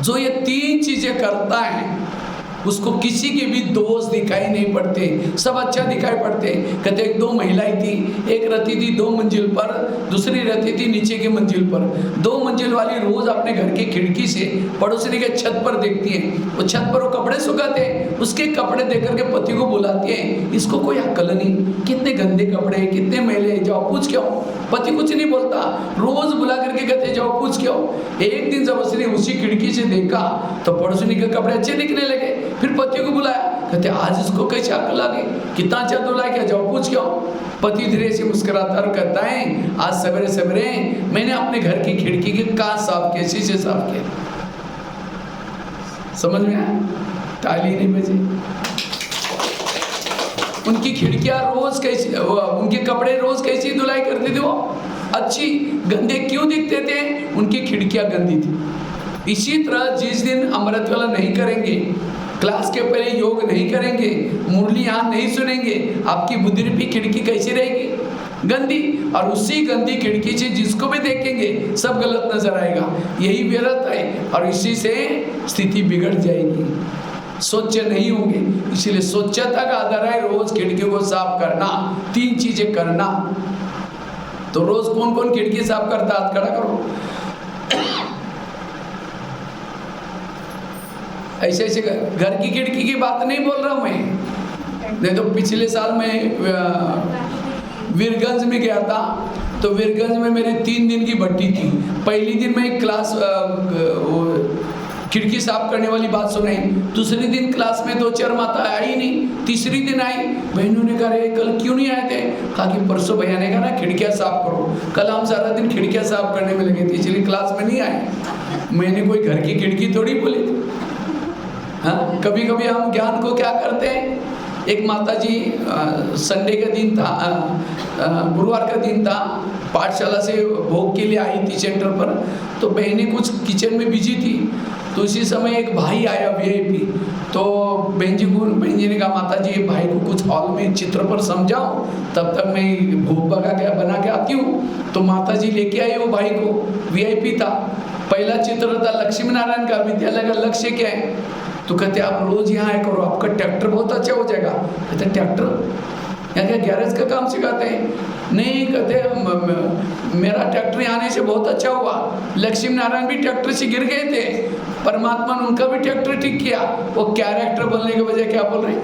जो ये 3 चीजें करता है उसको किसी के भी दोष दिखाई नहीं पड़ते, सब अच्छा दिखाई पड़ते। कहते एक 2 महिलाएं थी, एक रहती थी 2 मंजिल पर, दूसरी रहती थी नीचे की मंजिल पर। 2 मंजिल वाली रोज अपने घर की खिड़की से पड़ोसी के छत पर देखती है, वो छत पर वो कपड़े सुखाते हैं, उसके कपड़े देख करके पति को बुलाती है, इसको कोई अक्ल नहीं, कितने गंदे कपड़े, कितने मैले, जाओ पूछ के आओ। पति कुछ नहीं बोलता, रोज बुला करके कहते जाओ पूछ के आओ। एक दिन जब उसने उसी खिड़की से देखा तो पड़ोसी के कपड़े अच्छे दिखने लगे, फिर पति को बुलाया, कहते आज इसको कैसे अक्ल आ गई, कितना अच्छा धुला, क्या जाओ पूछ के आओ। पति धीरे से मुस्कुराता और कहता है आज सवेरे सवेरे मैंने अपने घर की खिड़की के कांच साफ किए, शीशे साफ किए। समझ में आया? ताली नहीं बजी। उनकी खिड़कियां रोज कैसी, उनके कपड़े रोज कैसी धुलाई करते थे, वो अच्छी, गंदे क्यों दिखते थे? उनकी खिड़कियां गंदी थी। इसी तरह जिस दिन अमृत वाला नहीं करेंगे, क्लास के पहले योग नहीं करेंगे, मुरली यहाँ नहीं सुनेंगे, आपकी बुद्धि रूपी खिड़की कैसी रहेगी? गंदी। और उसी गंदी खिड़की से जिसको भी देखेंगे सब गलत नजर आएगा। यही व्यर्थ है, और इसी से स्थिति बिगड़ जाएगी, स्वच्छ नहीं होंगे। इसलिए स्वच्छता का आधार है रोज खिड़की को साफ करना, 3 चीजें करना। तो रोज कौन कौन खिड़की साफ करता? हाथ खड़ा करो। ऐसे ऐसे घर की खिड़की की बात नहीं बोल रहा हूं मैं। नहीं तो पिछले साल मैं वीरगंज में गया था, तो वीरगंज में मेरे 3 दिन की भट्टी थी। पहली दिन मैं क्लास खिड़की साफ करने वाली बात सुनाई, दूसरे दिन क्लास में 2-4 माता आई नहीं, तीसरी दिन आई। बहनों ने कहा कल क्यों नहीं आए थे? कहा कि परसों भैया ने कहा ना खिड़कियां साफ करो, कल हम सारा दिन खिड़कियां साफ करने में लगे थे, इसलिए क्लास में नहीं आए। मैंने कोई घर की खिड़की थोड़ी बोली थी। हाँ, कभी कभी हम ज्ञान को क्या करते हैं। एक माता जी संडे का दिन था, गुरुवार का दिन था, पाठशाला से भोग के लिए आई थी सेंटर पर। तो बहनें कुछ किचन में बिजी थी, तो उसी समय एक भाई आया वीआईपी। तो बहन जी ने कहा माता जी भाई को कुछ हॉल में चित्र पर समझाओ, तब तक मैं भोग बना के आती हूँ। तो माता जी लेके आई वो भाई को, वीआईपी था। पहला चित्र था लक्ष्मी नारायण का, विद्यालय का लक्ष्य क्या है? तो कहते आप रोज यहाँ आया करो, आपका ट्रैक्टर बहुत अच्छा हो जाएगा। कहते ट्रैक्टर यहाँ क्या गैरेज का काम सिखाते हैं? नहीं, कहते मेरा ट्रैक्टर आने से बहुत अच्छा हुआ। लक्ष्मी नारायण भी ट्रैक्टर से गिर गए थे, परमात्मा ने उनका भी ट्रैक्टर ठीक किया। वो कैरेक्टर बोलने के बजाय क्या बोल रहे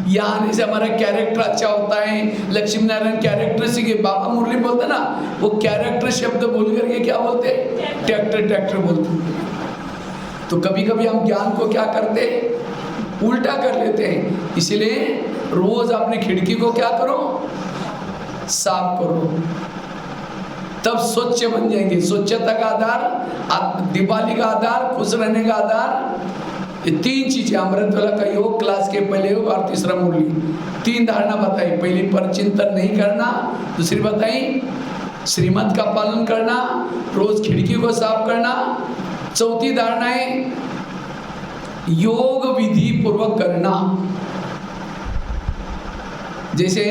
यहाँ आने से हमारा कैरेक्टर अच्छा होता है। लक्ष्मी नारायण कैरेक्टर सीखे, बाबा मुरली बोलते ना, वो कैरेक्टर शब्द बोल करके क्या बोलते हैं? ट्रैक्टर बोलते। तो कभी कभी हम ज्ञान को क्या करते हैं? उल्टा कर लेते हैं। इसलिए रोज अपने खिड़की को क्या करो? साफ करो, तब स्वच्छ बन जाएंगे। स्वच्छता का आधार, दिवाली का आधार, खुश रहने का आधार, ये 3 चीजें। अमृत वाला का योग, क्लास के पहले योग, और तीसरा मुरली। 3 धारणा बताई। पहली पर चिंतन नहीं करना, दूसरी बताई श्रीमत का पालन करना, रोज खिड़की को साफ करना, चौथी धारणा है योग विधि पूर्वक करना। जैसे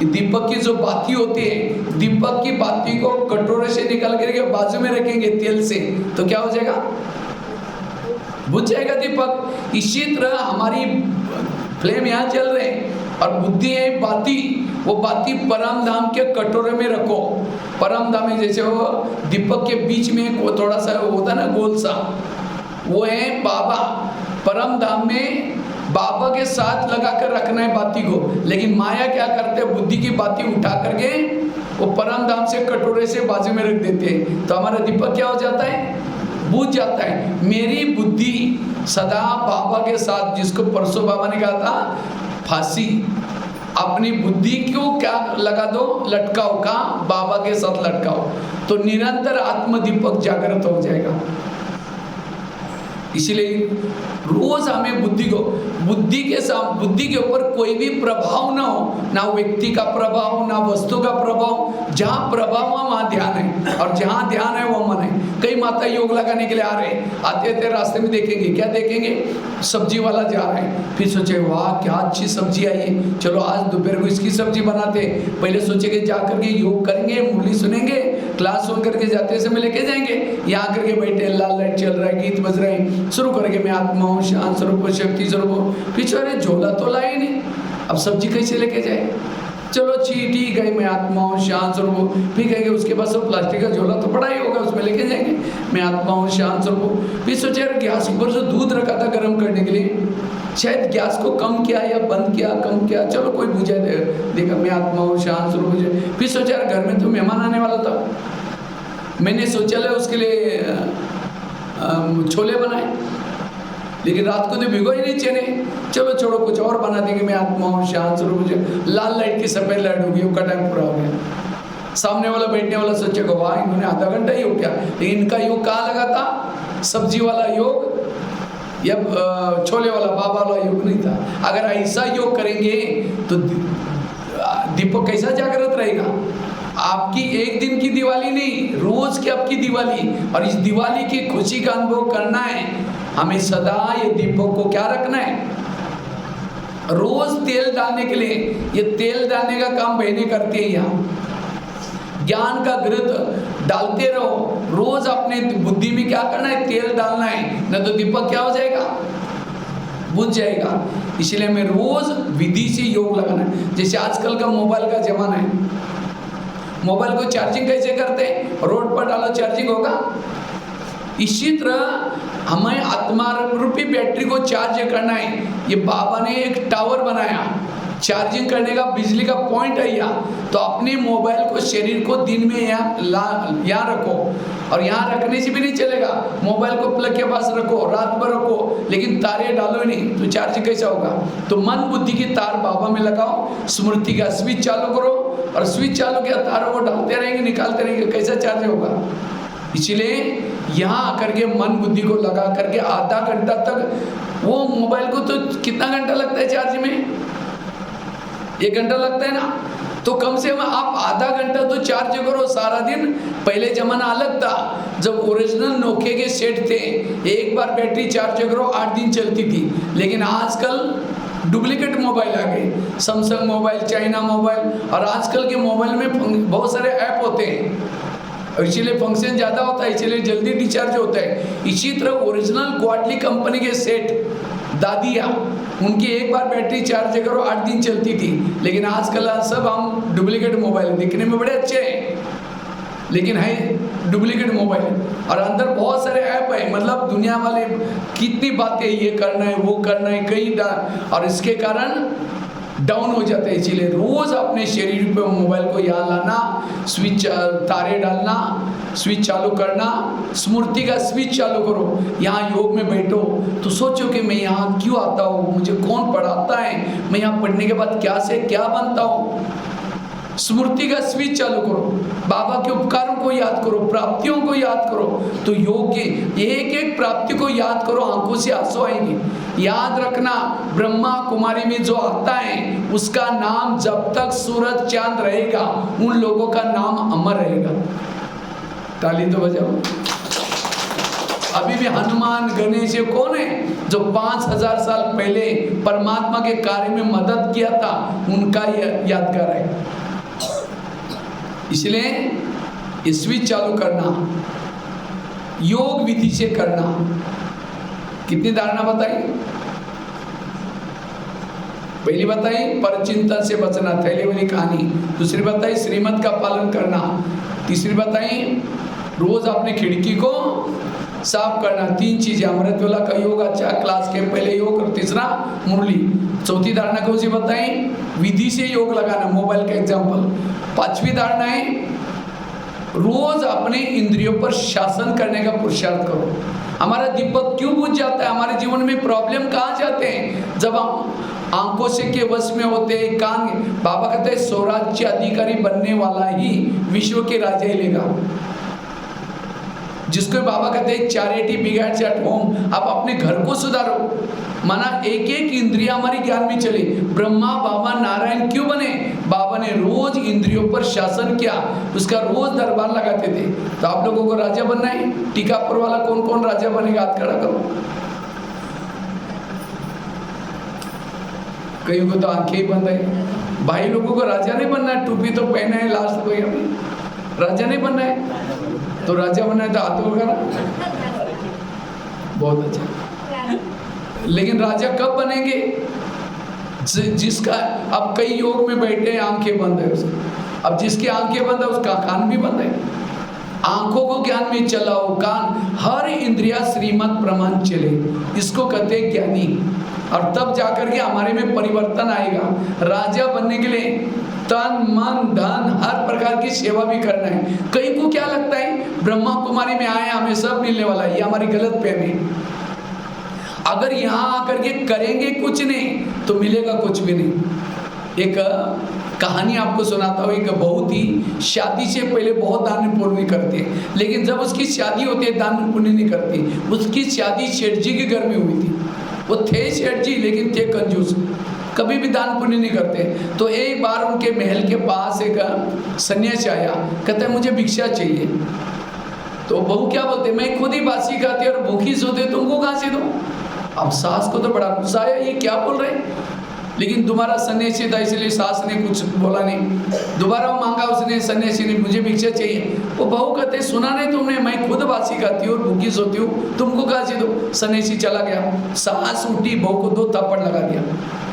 दीपक की जो बाती होती है, दीपक की बाती को कटोरे से निकाल करके बाजू में रखेंगे तेल से, तो क्या हो जाएगा? बुझ जाएगा दीपक। इसी तरह हमारी फ्लेम यहाँ चल रहे हैं और बुद्धि है बाती, वो बाती परम धाम के कटोरे में रखो। परम धाम में जैसे वो दीपक के बीच में वो थोड़ा सा होता है ना गोल सा, वो है बाबा। परम धाम में बाबा के साथ लगा कर रखना है बाती को, लेकिन माया क्या करते हैं, बुद्धि की बाती उठा करके वो परम धाम से कटोरे से बाजू में रख देते हैं, तो हमारा दीपक क्या हो जाता है? बुझ जाता है। मेरी बुद्धि सदा बाबा के साथ, जिसको परसों बाबा ने कहा था फांसी, अपनी बुद्धि को क्या लगा दो, लटकाओ, का बाबा के साथ लटकाओ, तो निरंतर आत्म दीपक जागृत हो जाएगा। इसलिए रोज हमें बुद्धि के ऊपर कोई भी प्रभाव ना हो, ना व्यक्ति का प्रभाव, ना वस्तु का प्रभाव। जहाँ प्रभाव है वहाँ ध्यान है, और जहाँ ध्यान है वो मन है। कई माता योग लगाने के लिए आ रहे, आते थे रास्ते में देखेंगे, क्या देखेंगे? सब्जी वाला जा रहा है, फिर सोचे वाह क्या अच्छी सब्जी आई है, चलो आज दोपहर को इसकी सब्जी बनाते। पहले सोचेंगे जा करके योग करेंगे, मुरली सुनेंगे, क्लास सुन करके जाते समय लेके जाएंगे, यहाँ करके बैठे, लाल लाइट चल रहा है, गीत बज रहे हैं, शुरू करेंगे मैं आत्मा हूँ, शांत स्वरूप, शक्ति स्वरूप। पीछे अरे झोला तो लाए नहीं, अब सब्जी कैसे लेके जाए? चलो चीटी गई, मैं आत्मा हूँ, शांत स्वरूप। फिर कहेंगे उसके पास सब प्लास्टिक का झोला तो पड़ा ही होगा, उसमें लेके जाएंगे, मैं आत्मा हूँ, शांत स्वरूप। फिर सोचे यार गैस ऊपर जो दूध रखा था गर्म करने के लिए, शायद गैस को कम किया या बंद किया, कम किया, चलो कोई बुझा देखा, मैं आत्मा हूँ, शांत स्वरूप। फिर सोचा यार घर में तो मेहमान आने वाला था, मैंने शौचालय उसके लिए छोले बनाए, लेकिन रात को तो भिगो ही नहीं चने, चलो छोड़ो कुछ और बना देंगे, मैं आत्मा हूँ, शांत स्वरूप। लाल लाइट की सफेद लाइट होगी, उसका टाइम पूरा हो गया। सामने वाला बैठने वाला सोचेगा वाह इन्होंने आधा घंटा योग किया, लेकिन इनका योग कहाँ लगा था? सब्जी वाला योग या छोले वाला बाबा वाला योग नहीं था। अगर ऐसा योग करेंगे तो दीपक कैसा जागृत रहेगा? आपकी एक दिन की दिवाली नहीं, रोज की आपकी दिवाली, और इस दिवाली की खुशी का अनुभव करना है हमें। सदा ये दीपक को क्या रखना है? रोज तेल डालने के लिए, ये तेल डालने का काम बहनें करती है। यहाँ ज्ञान का घृत डालते रहो, रोज अपने बुद्धि में क्या करना है? तेल डालना है, न तो दीपक क्या हो जाएगा? बुझ जाएगा। इसलिए हमें रोज विधि से योग लगाना है। जैसे आजकल का मोबाइल का जमाना है, मोबाइल को चार्जिंग कैसे करते हैं? रोड पर डालो चार्जिंग होगा। इसी तरह हमें आत्मा रूपी बैटरी को चार्ज करना है। ये बाबा ने एक टावर बनाया, चार्जिंग करने का बिजली का पॉइंट है यहाँ। तो अपने मोबाइल को, शरीर को दिन में यहाँ रखो, और यहाँ रखने से भी नहीं चलेगा। मोबाइल को प्लग के पास रखो, रात भर रखो, लेकिन तारे डालो नहीं, तो चार्ज कैसा होगा? तो मन बुद्धि की तार बाबा में लगाओ, स्मृति का स्विच चालू करो, और स्विच चालू किया, तारों को डालते रहेंगे, निकालते रहेंगे, कैसा चार्ज होगा? इसलिए यहाँ आकर के मन बुद्धि को लगा करके आधा घंटा तक, वो मोबाइल को तो कितना घंटा लगता है चार्ज में? 1 घंटा लगता है ना, तो कम से कम आप आधा घंटा तो चार्ज करो सारा दिन। पहले जमाना अलग था, जब ओरिजिनल नोकिया के सेट थे, एक बार बैटरी चार्ज करो 8 दिन चलती थी। लेकिन आजकल डुप्लीकेट मोबाइल आ गए, सैमसंग मोबाइल, चाइना मोबाइल, और आजकल के मोबाइल में बहुत सारे ऐप होते हैं, इसलिए फंक्शन ज़्यादा होता है, इसलिए जल्दी डिस्चार्ज होता है। इसी तरह ओरिजिनल क्वाडली कंपनी के सेट दादिया, उनकी एक बार बैटरी चार्ज करो 8 दिन चलती थी। लेकिन आजकल सब हम डुप्लीकेट मोबाइल, दिखने में बड़े अच्छे हैं लेकिन है डुप्लीकेट मोबाइल, और अंदर बहुत सारे ऐप है, मतलब दुनिया वाले कितनी बातें, ये करना है, वो करना है, कहीं और इसके कारण डाउन हो जाता है। इसीलिए रोज अपने शरीर पे मोबाइल को यहाँ लाना, स्विच तारे डालना, स्विच चालू करना, स्मृति का स्विच चालू करो। यहाँ योग में बैठो तो सोचो कि मैं यहाँ क्यों आता हूँ, मुझे कौन पढ़ाता है, मैं यहाँ पढ़ने के बाद क्या से क्या बनता हूँ। स्मृति का स्विच चालू करो, बाबा के उपकारों को याद करो, प्राप्तियों को याद करो। तो योग के एक एक प्राप्ति को याद करो, आंखों से आंसू आएंगे। याद रखना, ब्रह्मा कुमारी में जो आता है उसका नाम जब तक सूरज चांद रहेगा, उन लोगों का नाम अमर रहेगा। ताली तो बजाओ। अभी भी हनुमान, गणेश ये कौन है जो 5000 साल पहले परमात्मा के कार्य में मदद किया था, उनका यादगार है। इसलिए स्विच चालू करना, योग विधि से करना। कितनी धारणा बताई? पहली बताई परचिंतन से बचना, थैली वाली कहानी। दूसरी बताई श्रीमत का पालन करना। तीसरी बताई रोज अपने खिड़की को साफ करना। 3 चीजें, अमृतवेला का योग, अच्छा क्लास के पहले योग, और तीसरा मुरली। चौथी धारणा कौन सी बताई? विधि से योग लगाना, मोबाइल का एग्जाम्पल। 5वीं धारणा है रोज अपने इंद्रियों पर शासन करने का पुरुषार्थ करो। हमारा दीपक क्यों बुझ जाता है? हमारे जीवन में प्रॉब्लम कहाँ जाते हैं? जब हम आंखों से के वश में होते हैं, कान। बाबा कहते हैं स्वराज्य अधिकारी बनने वाला ही विश्व के राजा ही लेगा। जिसको बाबा कहते हैं चैरिटी बिगिंस एट होम। आप अपने घर को सुधारो, माना एक एक इंद्रिया हमारी ज्ञान में चले। ब्रह्मा बाबा नारायण क्यों बने? बाबा ने रोज इंद्रियों पर शासन किया, उसका रोज दरबार लगाते थे। तो आप लोगों को राजा बनना है? टीकापुर वाला कौन कौन राजा बनेगा? हाथ खड़ा करो। कई को तो आंखें ही बंद है। भाई लोगों को राजा नहीं बनना है, टोपी तो पहना है, लास्ट कोई अभी राजा नहीं बनना है। तो राजा बनना है तो हाथ वगैरह, बहुत अच्छा। लेकिन राजा कब बनेंगे? जिसका अब कई योग में बैठे हैं, आंखें बंद है उसकी। अब जिसकी आंखें बंद है उसका कान भी बंद है। आंखों को ज्ञान में चलाओ, कान हर इंद्रिया श्रीमत प्रमाण चले, इसको कहते हैं ज्ञानी। और तब जाकर के हमारे में परिवर्तन आएगा। राजा बनने के लिए तन मन धन हर प्रकार की सेवा भी करना है। कई को क्या लगता है ब्रह्मा कुमारी में आए हमें सब मिलने वाला है, ये हमारी गलत फहमी। अगर यहाँ आकर के करेंगे कुछ नहीं तो मिलेगा कुछ भी नहीं। एक कहानी आपको सुनाता हूँ। एक बहुत ही शादी से पहले बहुत दान पुण्य करती है, लेकिन जब उसकी शादी होती है दान पुण्य नहीं करती। उसकी शादी सेठ जी के घर में हुई थी। वो थे सेठ जी लेकिन थे कंजूस, कभी भी दान पुण्य नहीं करते। तो एक बार उनके महल के पास एक सन्यासी आया, कहता है मुझे भिक्षा चाहिए। तो बहू क्या बोलते, मैं खुद ही बासी खाती और भूखी सोते, तुमको कहाँ से दूं? अब सास को तो बड़ा गुस्सा आया, ये क्या बोल रहे हैं? लेकिन तुम्हारा सन्यासी था इसलिए सास ने कुछ बोला नहीं। दोबारा मांगा उसने, सन्यासी ने, मुझे भिक्षा चाहिए। वो बहू कहते सुना नहीं तुमने, मैं खुद बासी खाती हूँ और भूखी सोती हूँ, तुमको कहाँ से दो? सन्यासी चला गया। सास उठी, बहू को 2 थप्पड़ लगा दिया।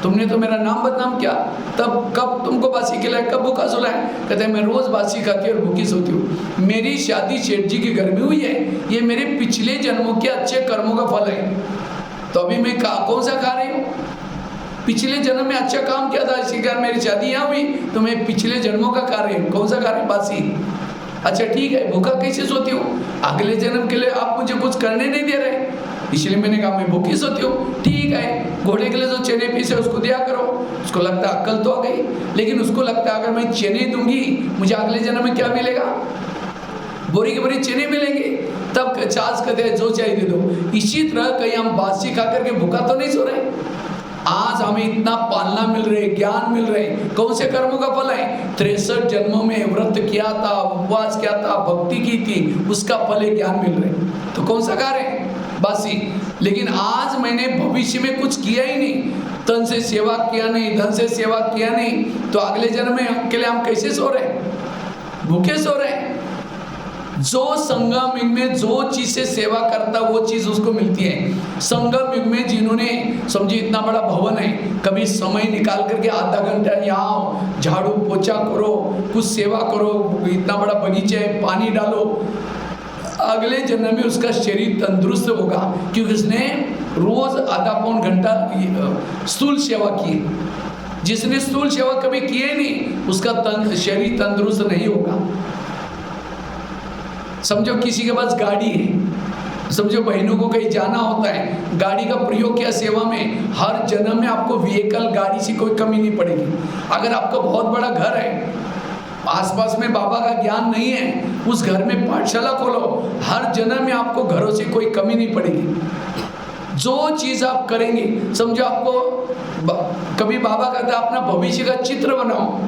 तुमने तो मेरा नाम बदनाम किया, तब कब तुमको बासी खिलाया, कब भूखा सुलाया? कहते हैं मैं रोज बासी खाती और भूखी सोती हूँ। मेरी शादी सेठ जी के घर में हुई है, ये मेरे पिछले जन्मों के अच्छे कर्मों का फल है। तो अभी मैं कौन सा खा रही हूँ? पिछले जन्म में अच्छा काम किया था, इसी कारण मेरी शादी यहाँ हुई, तो मैं पिछले जन्मों का कार्य कौन सा कार्य? बासी। अच्छा ठीक है, भूखा कैसे सोती हूँ? अगले जन्म के लिए आप मुझे कुछ करने नहीं दे रहे, इसलिए मैंने कहा मैं भूखी सोती हूँ। ठीक है, घोड़े के लिए जो चने पीसे उसको दिया करो। उसको लगता है अक्ल तो आ गई, लेकिन उसको लगता है अगर मैं चने दूंगी मुझे अगले जन्म में क्या मिलेगा? बोरी के बोरी चने मिलेंगे। तब चार्ज कहते हैं जो चाहिए दे दो। इसी तरह कहीं हम बासी खा करके भूखा तो नहीं सो रहे। आज हमें इतना पालना मिल रहे, ज्ञान मिल रहे, कौन से कर्मों का फल है? 63 जन्मों में व्रत किया था, उपवास किया था, भक्ति की थी, उसका फल है, ज्ञान मिल रहे। तो कौन सा कार्य है? बासी। लेकिन आज मैंने भविष्य में कुछ किया ही नहीं, तन से सेवा किया नहीं, धन से सेवा किया नहीं, तो अगले जन्म में के लिए हम कैसे सो रहे? भूखे सो रहे। जो संगम युग में जो चीज से सेवा करता वो चीज उसको मिलती है। संगम युग में जिन्होंने समझिए इतना बड़ा भवन है, कभी समय निकाल करके आधा घंटा यहाँ झाड़ू पोछा करो, कुछ सेवा करो, इतना बड़ा बगीचा है, पानी डालो, अगले जन्म में उसका शरीर तंदुरुस्त होगा, क्योंकि उसने रोज आधा पौन घंटा स्थूल सेवा की। जिसने स्थूल सेवा कभी किए नहीं उसका शरीर तंदुरुस्त नहीं होगा। समझो किसी के पास गाड़ी है, समझो बहनों को कहीं जाना होता है, गाड़ी का प्रयोग किया सेवा में, हर जन्म में आपको व्हीकल गाड़ी से कोई कमी नहीं पड़ेगी। अगर आपका बहुत बड़ा घर है, आसपास में बाबा का ज्ञान नहीं है, उस घर में पाठशाला खोलो, हर जन्म में आपको घरों से कोई कमी नहीं पड़ेगी। जो चीज आप करेंगे, समझो आपको कभी बाबा कहता है अपना भविष्य का चित्र बनाओ,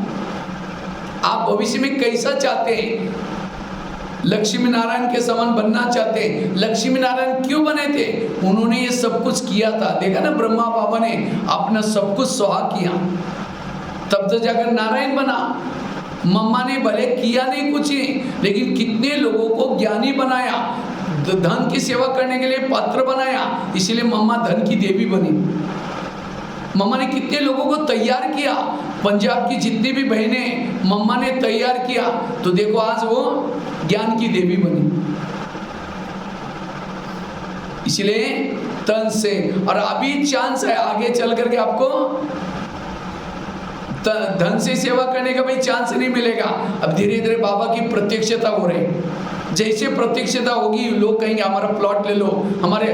आप भविष्य में कैसा चाहते हैं, लक्ष्मी नारायण के समान बनना चाहते। लक्ष्मी नारायण क्यों बने थे? उन्होंने ये सब कुछ किया था। देखा ना, ब्रह्मा बाबा ने अपना सब कुछ सुहा किया, तब तो जाकर नारायण बना। मम्मा ने भले किया नहीं कुछ ही, लेकिन कितने लोगों को ज्ञानी बनाया, धन की सेवा करने के लिए पात्र बनाया, इसीलिए मम्मा धन की देवी बनी। मम्मा ने कितने लोगों को तैयार किया, पंजाब की जितनी भी बहनें मम्मा ने तैयार किया, तो देखो आज वो ज्ञान की देवी बनी। इसलिए तन से, और अभी चांस है आगे चल करके आपको धन से सेवा करने का भाई चांस नहीं मिलेगा। अब धीरे धीरे बाबा की प्रत्यक्षता हो रही, जैसे प्रत्यक्षता होगी लोग कहेंगे हमारा प्लॉट ले लो, हमारे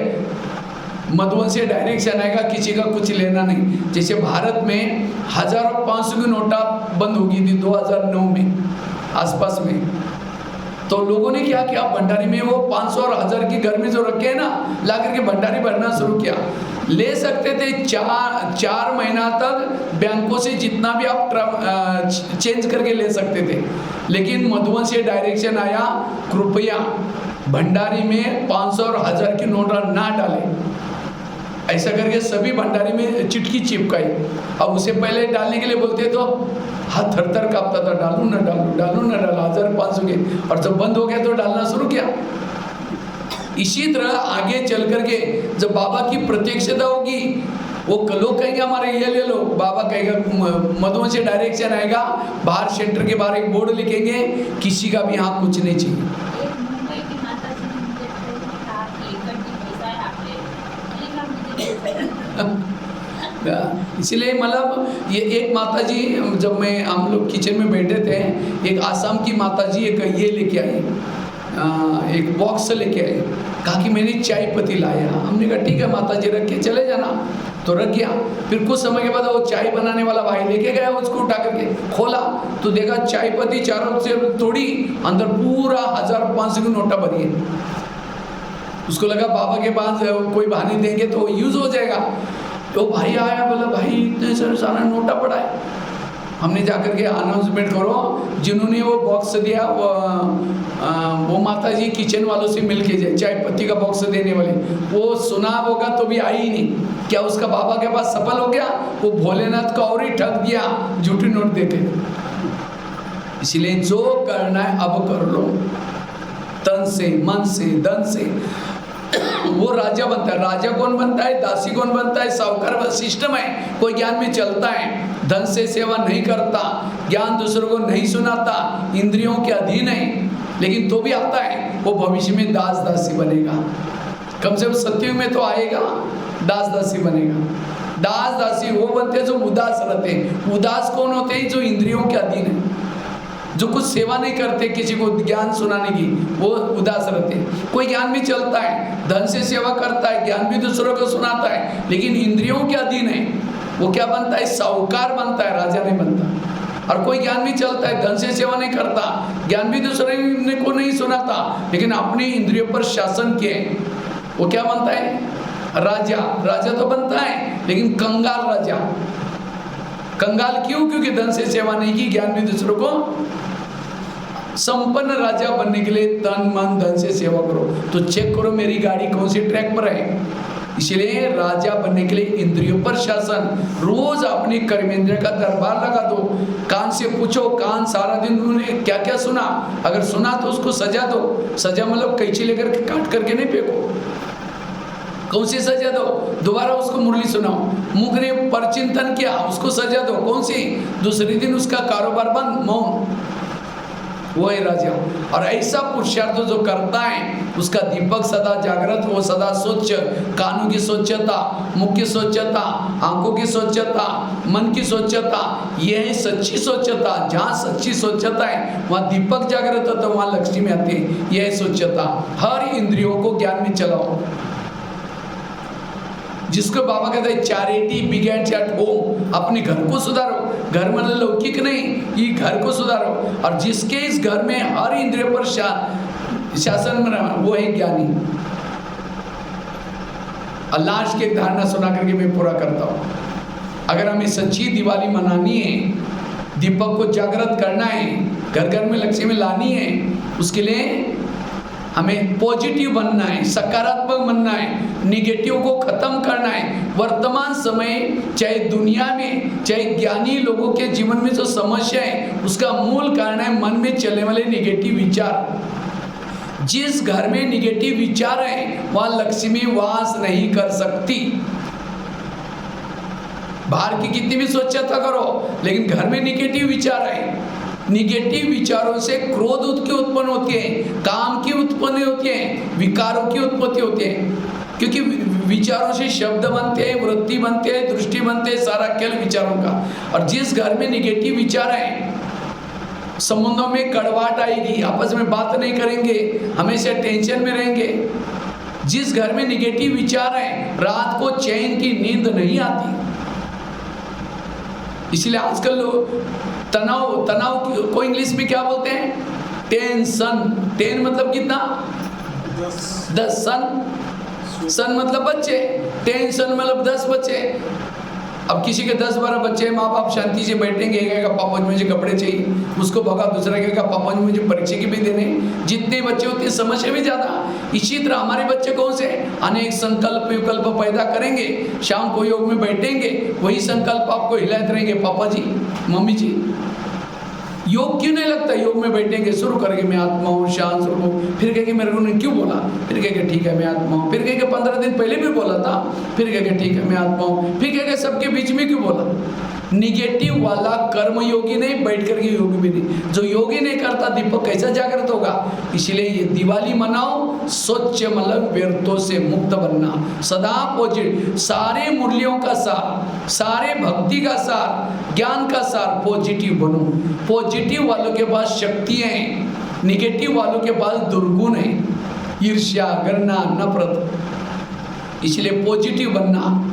मधुबन से डायरेक्शन आएगा, किसी का कुछ लेना नहीं। जैसे भारत में 1000 और 500 की नोटा बंद हो गई थी 2009 में आसपास में, तो लोगों ने क्या किया, भंडारी में वो 500 और 1000 की घर में जो रखे हैं ना, ला करके भंडारी भरना शुरू किया। ले सकते थे 4 महीना तक बैंकों से जितना भी आप चेंज करके ले सकते थे, लेकिन मधुबन से डायरेक्शन आया, कृपया भंडारी में 500 और 1000 की नोट ना डालें। ऐसा करके सभी भंडारी में चिटकी चिपकाई। अब उसे पहले डालने के लिए बोलते तो हाथ थर थर कांपता था, डालूं ना डालूं, डालूं ना डालूं, 1500 के, और जब बंद हो गया तो डालना शुरू किया। इसी तरह आगे चल करके जब बाबा की प्रत्यक्षता होगी, वो लोग कहेंगे हमारे ये ले लो, बाबा कहेगा मधुबन से डायरेक्शन आएगा, बाहर सेंटर के बाहर एक बोर्ड लिखेंगे, किसी का भी यहाँ कुछ नहीं चाहिए। इसलिए मतलब ये एक माता जी, जब मैं हम लोग किचन में बैठे थे, एक आसाम की माता जी एक ये लेके आई, एक बॉक्स लेके आई, कहा कि मैंने चाय पत्ती लाया। हमने कहा ठीक है माता जी, रख के चले जाना, तो रख गया। फिर कुछ समय के बाद वो चाय बनाने वाला भाई लेके गया, उसको उठा करके खोला तो देखा चाय पत्ती चारों से तोड़ी, अंदर पूरा 1000-500 की नोटा भरी है। उसको लगा बाबा के पास कोई बहाने देंगे तो यूज हो जाएगा। तो भाई आया, बोला भाई इतने सारा नोटा पड़ा है। हमने जाकर के अनाउंसमेंट करो, जिन्होंने वो बॉक्स दिया वो माता जी किचन वालों से मिल के जाए, चाय पत्ती का बॉक्स देने वाले, वो सुना होगा तो भी आई ही नहीं। क्या उसका बाबा के पास सफल हो गया? वो भोलेनाथ का और ही ठग दिया झूठी नोट देके। इसलिए जो करना है अब कर लो, तन से, मन से, धन से। वो राजा बनता है। राजा कौन बनता है? दासी कौन बनता है? साहूकार। सिस्टम है, कोई ज्ञान में चलता है, धन से सेवा नहीं करता, ज्ञान दूसरों को नहीं सुनाता, इंद्रियों के अधीन है, लेकिन तो भी आता है, वो भविष्य में दास दासी बनेगा। कम से कम सत्ययुग में तो आएगा, दास दासी बनेगा। दास दासी वो बनते हैं जो उदास रहते हैं। उदास कौन होते हैं? जो इंद्रियों के अधीन है, जो कुछ सेवा नहीं करते किसी को ज्ञान सुनाने की, वो उदास रहते हैं। कोई ज्ञान भी चलता है, धन से सेवा करता है, ज्ञान भी दूसरों को सुनाता है, लेकिन इंद्रियों के अधीन है, वो क्या बनता है? साहूकार बनता है, राजा नहीं बनता। और कोई ज्ञान भी चलता है, धन से सेवा नहीं करता, ज्ञान भी दूसरे को नहीं सुनाता, लेकिन अपनी इंद्रियों पर शासन किए, वो क्या बनता है? राजा। राजा तो बनता है, लेकिन कंगाल राजा। कंगाल क्यों? क्योंकि धन से सेवा नहीं की, ज्ञान भी दूसरों को। संपन्न राजा बनने के लिए तन मन धन से सेवा करो। तो चेक करो मेरी गाड़ी कौन सी ट्रैक पर है। इसलिए राजा बनने के लिए इंद्रियों पर शासन। रोज अपनी कर्मेंद्रिय का दरबार लगा दो, कान से पूछो, कान सारा दिन उन्होंने क्या क्या सुना, अगर सुना तो उसको सजा दो। सजा मतलब कैंची लेकर काट करके नहीं फेंको, कौन सी सजा दो? दोबारा उसको मुरली सुनाओ। मुख ने परचिंतन किया, उसको सजा दो, कौन सी? दूसरे दिन उसका कारोबार बंद, मौन। वो है राजा। और ऐसा पुरुषार्थ जो करता है, उसका दीपक सदा जागृत, वो सदा स्वच्छ, कानों की स्वच्छता, मुख की स्वच्छता, आंखों की स्वच्छता, मन की स्वच्छता, ये है सच्ची स्वच्छता। जहाँ सच्ची स्वच्छता है वहाँ दीपक जागृत होता है, वहाँ लक्ष्मी आती है। यह है स्वच्छता। हर इंद्रियों को ज्ञान में चलाओ। जिसको बाबा कहते हैं चैरिटी बिगेट्स एट होम, अपने घर को सुधारो। घर मतलब लौकिक नहीं, ये घर को सुधारो। और जिसके इस घर में हर इंद्रिय पर शासन में रहा, वो है ज्ञानी। लास्ट की एक धारणा सुना करके मैं पूरा करता हूँ। अगर हमें सच्ची दिवाली मनानी है, दीपक को जागृत करना है, घर घर में लक्ष्मी लानी है, उसके लिए हमें पॉजिटिव बनना है, सकारात्मक बनना है, निगेटिव को खत्म करना है। वर्तमान समय चाहे दुनिया में, चाहे ज्ञानी लोगों के जीवन में जो समस्या है, उसका मूल कारण है मन में चलने वाले निगेटिव विचार। जिस घर में निगेटिव विचार है वहां लक्ष्मी वास नहीं कर सकती। बाहर की कितनी भी स्वच्छता करो, लेकिन घर में निगेटिव विचार है, निगेटिव विचारों से क्रोध की उत्पन्न होती है, काम की उत्पत्ति होती है, विकारों की उत्पत्ति होती है। क्योंकि विचारों से शब्द बनते हैं, वृत्ति बनते हैं, दृष्टि बनते हैं, सारा खेल विचारों का। और जिस घर में निगेटिव विचार है, संबंधों में कड़वाहट आएगी, आपस में बात नहीं करेंगे, हमेशा टेंशन में रहेंगे। जिस घर में निगेटिव विचार है, रात को चैन की नींद नहीं आती। इसलिए आजकल लोग तनाव को इंग्लिश में क्या बोलते हैं? टेंशन। टेन मतलब कितना? 10। सन मतलब बच्चे, टेंशन मतलब 10 बच्चे। अब किसी के 10-12 बच्चे, माँ बाप शांति से बैठेंगे, एक कहेगा पापा जी मुझे कपड़े चाहिए, उसको भगा, दूसरा कहेगा पापा जी मुझे परीक्षा की भी देने। जितने बच्चे होते हैं समस्या भी ज़्यादा। इसी तरह हमारे बच्चे कौन से अनेक संकल्प विकल्प पैदा करेंगे, शाम को योग में बैठेंगे, वही संकल्प आपको हिलाते रहेंगे, पापा जी मम्मी जी योग क्यों नहीं लगता? योग में बैठेंगे, शुरू करेंगे मैं आत्मा हूँ, शांत हूँ, फिर कहेंगे मेरे को ने क्यों बोला, फिर कहेंगे ठीक है मैं आत्मा हूँ, फिर कहेंगे 15 दिन पहले भी बोला था, फिर कहेंगे ठीक है मैं आत्मा हूँ, फिर कहेंगे सबके बीच में क्यों बोला। निगेटिव वाला कर्म योगी नहीं, बैठ करके योगी भी नहीं। जो योगी नहीं करता दीपक कैसा जागृत होगा? इसलिए ये दिवाली मनाओ, स्वच्छ मतलब व्यर्थों से मुक्त बनना, सदा पॉजिटिव, सारे मूल्यों का सार, सारे भक्ति का सार, ज्ञान का सार पॉजिटिव बनो। पॉजिटिव वालों के पास शक्तियां हैं, निगेटिव वालों के पास दुर्गुण है, ईर्ष्या, घृणा, नफरत। इसलिए पॉजिटिव बनना।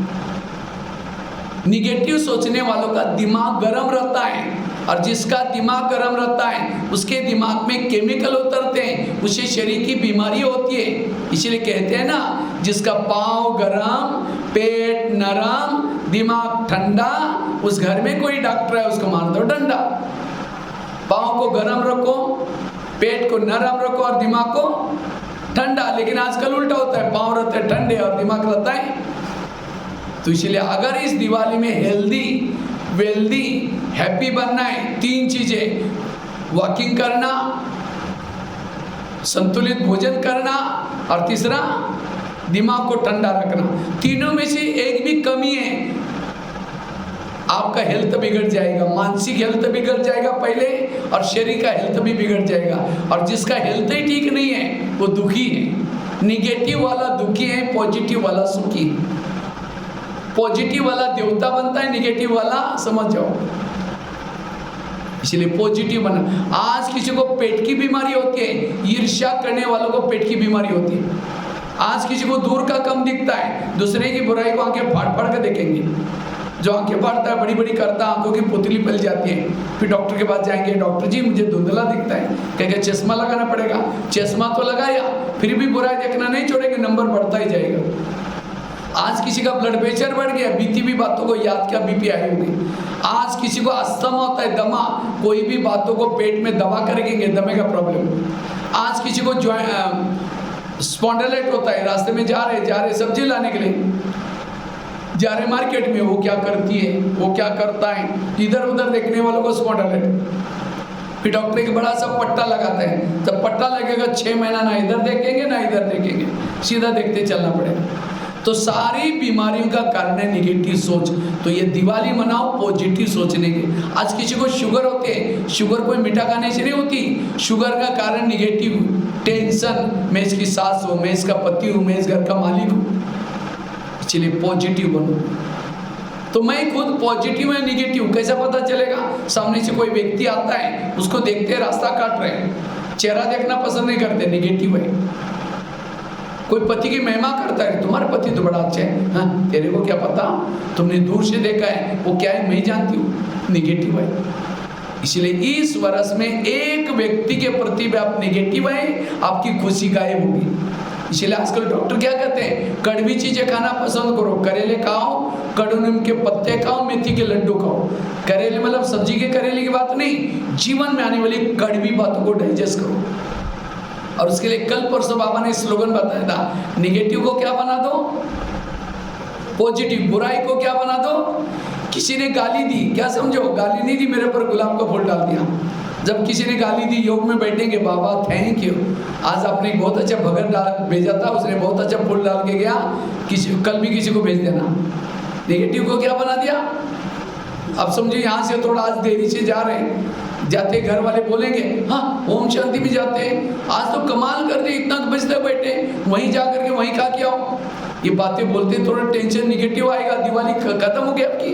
निगेटिव सोचने वालों का दिमाग गर्म रहता है, और जिसका दिमाग गर्म रहता है उसके दिमाग में केमिकल उतरते हैं, उससे शरीर की बीमारी होती है। इसलिए कहते हैं ना, जिसका पाँव गरम, पेट नरम, दिमाग ठंडा, उस घर में कोई डॉक्टर है उसको मार दो डंडा। पाँव को गरम रखो, पेट को नरम रखो और दिमाग को ठंडा। लेकिन आजकल उल्टा होता है, पाँव रहते हैं ठंडे और दिमाग रहता है। तो इसलिए अगर इस दिवाली में हेल्दी, वेल्दी, हैप्पी बनना है, 3 चीजें, वॉकिंग करना, संतुलित भोजन करना, और तीसरा दिमाग को ठंडा रखना। तीनों में से एक भी कमी है, आपका हेल्थ बिगड़ जाएगा। मानसिक हेल्थ बिगड़ जाएगा पहले, और शरीर का हेल्थ भी बिगड़ जाएगा। और जिसका हेल्थ ही ठीक नहीं है वो दुखी है। निगेटिव वाला दुखी है, पॉजिटिव वाला सुखी है। पॉजिटिव वाला देवता बनता है, निगेटिव वाला समझ जाओ। इसलिए पॉजिटिव बना। आज किसी को पेट की बीमारी होती है, ईर्ष्या करने वालों को पेट की बीमारी होती है। आज किसी को दूर का कम दिखता है, दूसरे की बुराई को आंखें फाड़ फाड़ कर देखेंगे। जो आंखें फाड़ता है, बड़ी बड़ी करता है, आंखों की पुतली पल जाती है। फिर डॉक्टर के पास जाएंगे, डॉक्टर जी मुझे धुंधला दिखता है, कहेंगे चश्मा लगाना पड़ेगा। चश्मा तो लगाया, फिर भी बुराई देखना नहीं छोड़ेंगे, नंबर बढ़ता ही जाएगा। आज किसी का ब्लड प्रेशर बढ़ गया, बीती भी बातों को याद किया, बीपी आई होगी। आज किसी को अस्थमा होता है, दमा, कोई भी बातों को पेट में दबा करेंगे, दमे का प्रॉब्लम। आज किसी को स्पॉन्डिलाइट होता है, रास्ते में जा रहे सब्जी लाने के लिए जा रहे मार्केट में, वो क्या करती है, वो क्या करता है, इधर उधर देखने वालों को स्पॉन्डिलाइट। फिर डॉक्टर एक बड़ा सा पट्टा लगाते हैं, तब पट्टा लगेगा 6 महीना, ना इधर देखेंगे ना इधर देखेंगे, सीधा देखते चलना पड़ेगा। तो सारी बीमारियों का कारण है निगेटिव सोच। तो ये दिवाली मनाओ पॉजिटिव सोचने के। आज किसी को शुगर होती है, शुगर कोई मीठा खाने से नहीं होती, शुगर का कारण निगेटिव टेंशन, मैं इसकी सास हूँ, मैं इसका पति हूँ, मैं इस घर का मालिक हूँ। इसलिए पॉजिटिव बनो। तो मैं खुद पॉजिटिव है निगेटिव कैसा पता चलेगा? सामने से कोई व्यक्ति आता है, उसको देखते रास्ता काट रहे हैं, चेहरा देखना पसंद नहीं करते, निगेटिव है। कोई पति की महिमा करता है, तुम्हारे पति तो बड़ा अच्छा है, हाँ तेरे को क्या पता, तुमने दूर से देखा है, वो क्या है मैं जानती हूँ, निगेटिव है। इसलिए इस वर्ष में एक व्यक्ति के प्रति भी आप निगेटिव है, आपकी खुशी गायब होगी। इसलिए आजकल डॉक्टर क्या कहते हैं, कड़वी चीजें खाना पसंद करो, करेले खाओ, कड़ू नीम के पत्ते खाओ, मेथी के लड्डू खाओ। करेले मतलब सब्जी के करेले की बात नहीं, जीवन में आने वाली कड़वी बातों को डाइजेस्ट करो। और उसके लिए कल परसों बाबा ने स्लोगन बताया था, निगेटिव को क्या बना दो, पॉजिटिव। बुराई को क्या बना दो, किसी ने गाली दी, क्या समझो, गाली नहीं दी, मेरे पर गुलाब का फूल डाल दिया। जब किसी ने गाली दी, योग में बैठेंगे, बाबा थैंक यू, आज आपने एक बहुत अच्छा भगत डाल भेजा था, उसने बहुत अच्छा फूल डाल के गया, कल भी किसी को भेज देना। नेगेटिव को क्या बना दिया। अब समझो यहाँ से थोड़ा आज देरी से जा रहे हैं, जाते घर वाले बोलेंगे हाँ ओम शांति भी जाते हैं, आज तो कमाल कर दिए, इतना बजते बैठे, वहीं जा करके वहीं खा के आओ। ये बातें बोलते थोड़ा टेंशन निगेटिव आएगा, दिवाली खत्म हो गई, आपकी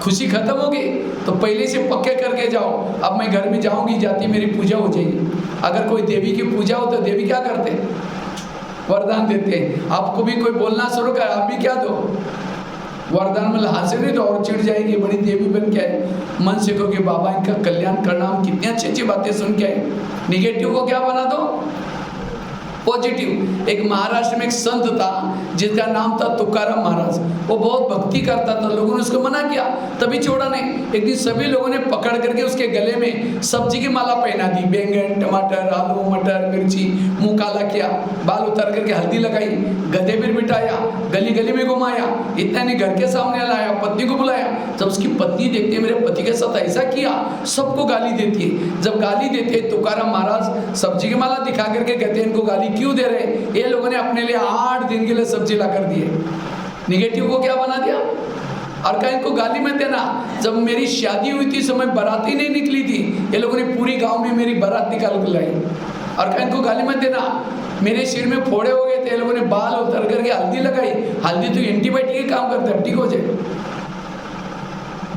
खुशी खत्म होगी। तो पहले से पक्के करके जाओ, अब मैं घर में जाऊंगी, जाती मेरी पूजा हो जाएगी। अगर कोई देवी की पूजा हो तो देवी क्या करते, वरदान देते हैं। आपको भी कोई बोलना शुरू कर, आप भी क्या दो वरदान, मतलब हाथ से नहीं तो और चिढ़ जाएगी, बड़ी देवी बन के आए। मन से कहो कि बाबा इनका कल्याण करना, हम कितनी अच्छी अच्छी बातें सुन के आए। निगेटिव को क्या बना दो, पॉजिटिव। एक महाराष्ट्र में एक संत था जिसका नाम था तुकाराम महाराज, वो बहुत भक्ति करता था, लोगों ने उसको मना किया, तभी छोड़ा नहीं। एक दिन सभी लोगों ने पकड़ करके उसके गले में सब्जी की माला पहना दी, बैंगन, टमाटर, आलू, मटर, मिर्ची, मुंह काला किया, बाल उतार करके हल्दी लगाई, गधे पर बिठाया, गली गली में घुमाया, इतना नहीं घर के सामने लाया, पत्नी को बुलाया। जब उसकी पत्नी देखती है मेरे पति के साथ ऐसा किया, सबको गाली देती है। जब गाली देते तुकाराम महाराज सब्जी की माला दिखा करके कहते हैं इनको गाली क्यों दे रहे, ये लोगों ने अपने लिए 8 दिन के लिए सब्जी ला कर दिए। निगेटिव को क्या बना दिया, और कहीं को गाली मत देना। जब मेरी शादी हुई थी समय बारात ही नहीं निकली थी, ये लोगों ने पूरी गांव में मेरी बारात निकाल कर लाई, और कहीं को गाली मत देना। मेरे सिर में फोड़े हो गए थे, ये लोगों ने बाल उतर करके हल्दी लगाई, हल्दी तो एंटीबायोटिक काम करता है, ठीक हो जाए।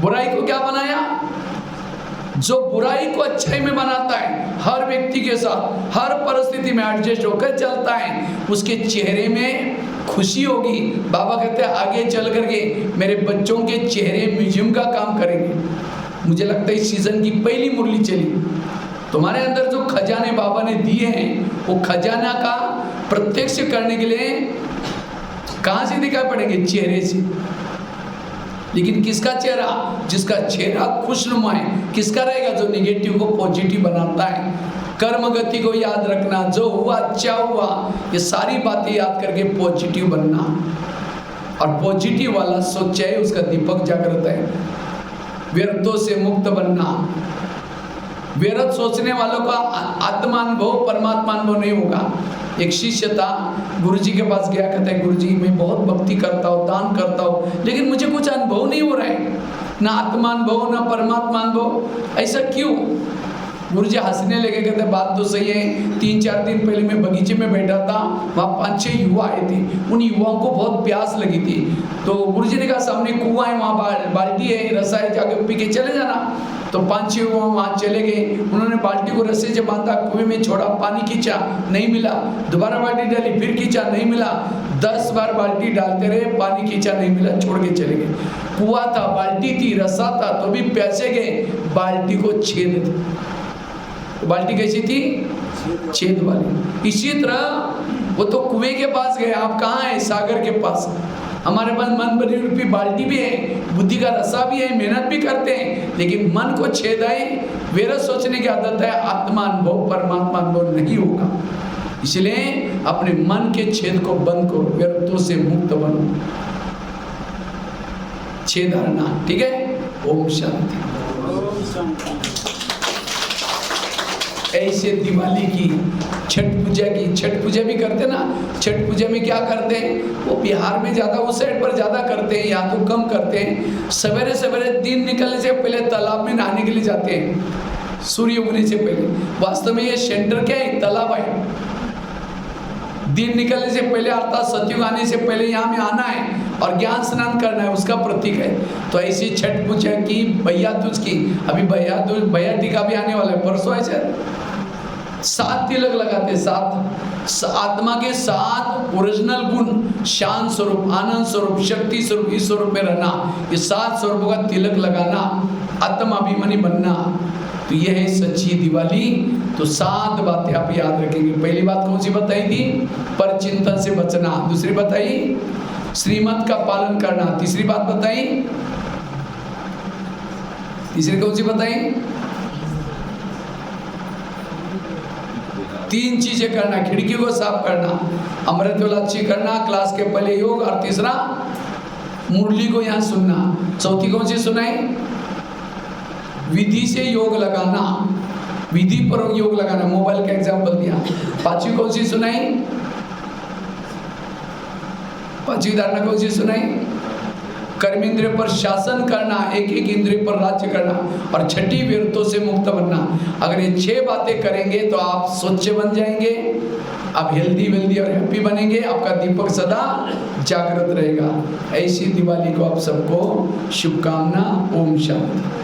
बुराई को क्या बनाया, जो बुराई को अच्छाई में बनाता है, हर व्यक्ति के साथ हर परिस्थिति में एडजस्ट होकर चलता है, उसके चेहरे में खुशी होगी। बाबा कहते हैं आगे चल करके मेरे बच्चों के चेहरे म्यूजियम का काम करेंगे। मुझे लगता है इस सीजन की पहली मुरली चली। तुम्हारे अंदर जो खजाने बाबा ने दिए हैं, वो खजाना का प्रत्यक्ष करने के लिए कहाँ से दिखाई पड़ेंगे, चेहरे से। लेकिन किसका चेहरा, जिसका चेहरा खुशनुमा है, किसका रहेगा, जो निगेटिव को पॉजिटिव बनाता है। कर्म गति को याद रखना, जो हुआ अच्छा हुआ, ये सारी बातें याद करके पॉजिटिव बनना, और पॉजिटिव वाला सोच है उसका दीपक जागृत है। व्यर्थों से मुक्त बनना, व्यर्थ सोचने वालों का आत्मानुभव परमात्मा अनुभव नहीं होगा। एक शिष्य था, गुरुजी के पास गया, कहता है गुरुजी मैं बहुत भक्ति करता हूँ, दान करता हूँ, लेकिन मुझे कुछ अनुभव नहीं हो रहा है, ना आत्मानुभव ना परमात्मा अनुभव, ऐसा क्यों। गुरुजी हंसने लगे, कहते बात तो सही है। 3-4 दिन पहले मैं बगीचे में बैठा था, वहाँ 5-6 युवा आए थे, उन युवाओं को बहुत प्यास लगी थी। तो गुरुजी ने कहा सामने कुआं है, वहाँ बाल्टी है, रस्सा है, जाके पी के चले जाना। तो 5-6 युवा वहाँ चले गए, उन्होंने बाल्टी को रस्से से बांधा, कुएं में छोड़ा, पानी खींचा, नहीं मिला, दोबारा बाल्टी डाली, फिर खींचा, नहीं मिला, 10 बार बाल्टी डालते रहे, पानी खींचा, नहीं मिला, छोड़ के चले गए। कुआं था, बाल्टी थी, रस्सा था, तो भी प्यासे गए, बाल्टी को छेद, बाल्टी कैसी थी, छेद वाली। इसी तरह वो तो कुएं के पास गए, आप कहाँ हैं, सागर के पास। हमारे पास मन बनी रूपी बाल्टी भी है, बुद्धि का रस्सा भी है, मेहनत भी करते हैं, लेकिन मन को छेदाए, व्यर्थ सोचने की आदत है, आत्मा अनुभव परमात्मा अनुभव नहीं होगा। इसलिए अपने मन के छेद को बंद करो, व्यर्थों से मुक्त बनो, छेद हरना, ठीक है। ओम शांति। ऐसे दिवाली की, छठ पूजा की, छठ पूजा भी करते ना, छठ पूजा में क्या करते हैं, वो बिहार में ज़्यादा, उस साइड पर ज़्यादा करते हैं, यहाँ तो कम करते हैं। सवेरे सवेरे दिन निकलने से पहले तालाब में नहाने के लिए जाते हैं, सूर्य उगने से पहले। वास्तव में ये सेंटर क्या है, तालाब है। दिन निकलने से पहले अर्थात सतयुग आने से पहले यहाँ में आना है और ज्ञान स्नान करना है, उसका प्रतीक है। तो ऐसी छठ पूजा की, भैया दूज की, अभी भैया टीका भी आने वाला है, परसों है सर। 7 तिलक लगाते, 7 आत्मा के 7 ओरिजिनल गुण, शांत स्वरूप, आनंद स्वरूप, शक्ति स्वरूप, इस स्वरूप में रहना, ये 7 स्वरूपों का तिलक लगाना, आत्माभिमानी बनना, तो यह है सच्ची दिवाली। तो 7 बातें आप याद रखेंगे। पहली बात कौन सी बताई थी, पर चिंतन से बचना। दूसरी बताई श्रीमत का पालन करना। तीसरी बात बताई, तीसरी कौन सी बताई, 3 चीजें करना, खिड़की को साफ करना, अमृत वेलाची करना, क्लास के पहले योग, और तीसरा मुरली को यहाँ सुनना। चौथी कौन सी सुनाई? विधि से योग लगाना, विधि पर योग लगाना, मोबाइल का एग्जाम्पल दिया। 5वीं कौन सी सुनाई? 5वीं धारणा कौन सी सुनाई? कर्मेंद्रिय पर शासन करना, एक एक इंद्रिय पर राज्य करना, और 6ठी विरतों से मुक्त बनना। अगर ये 6 बातें करेंगे तो आप स्वच्छ बन जाएंगे, आप हेल्दी वेल्दी और हैप्पी बनेंगे, आपका दीपक सदा जागृत रहेगा। ऐसी दिवाली को आप सबको शुभकामना। ओम शांति।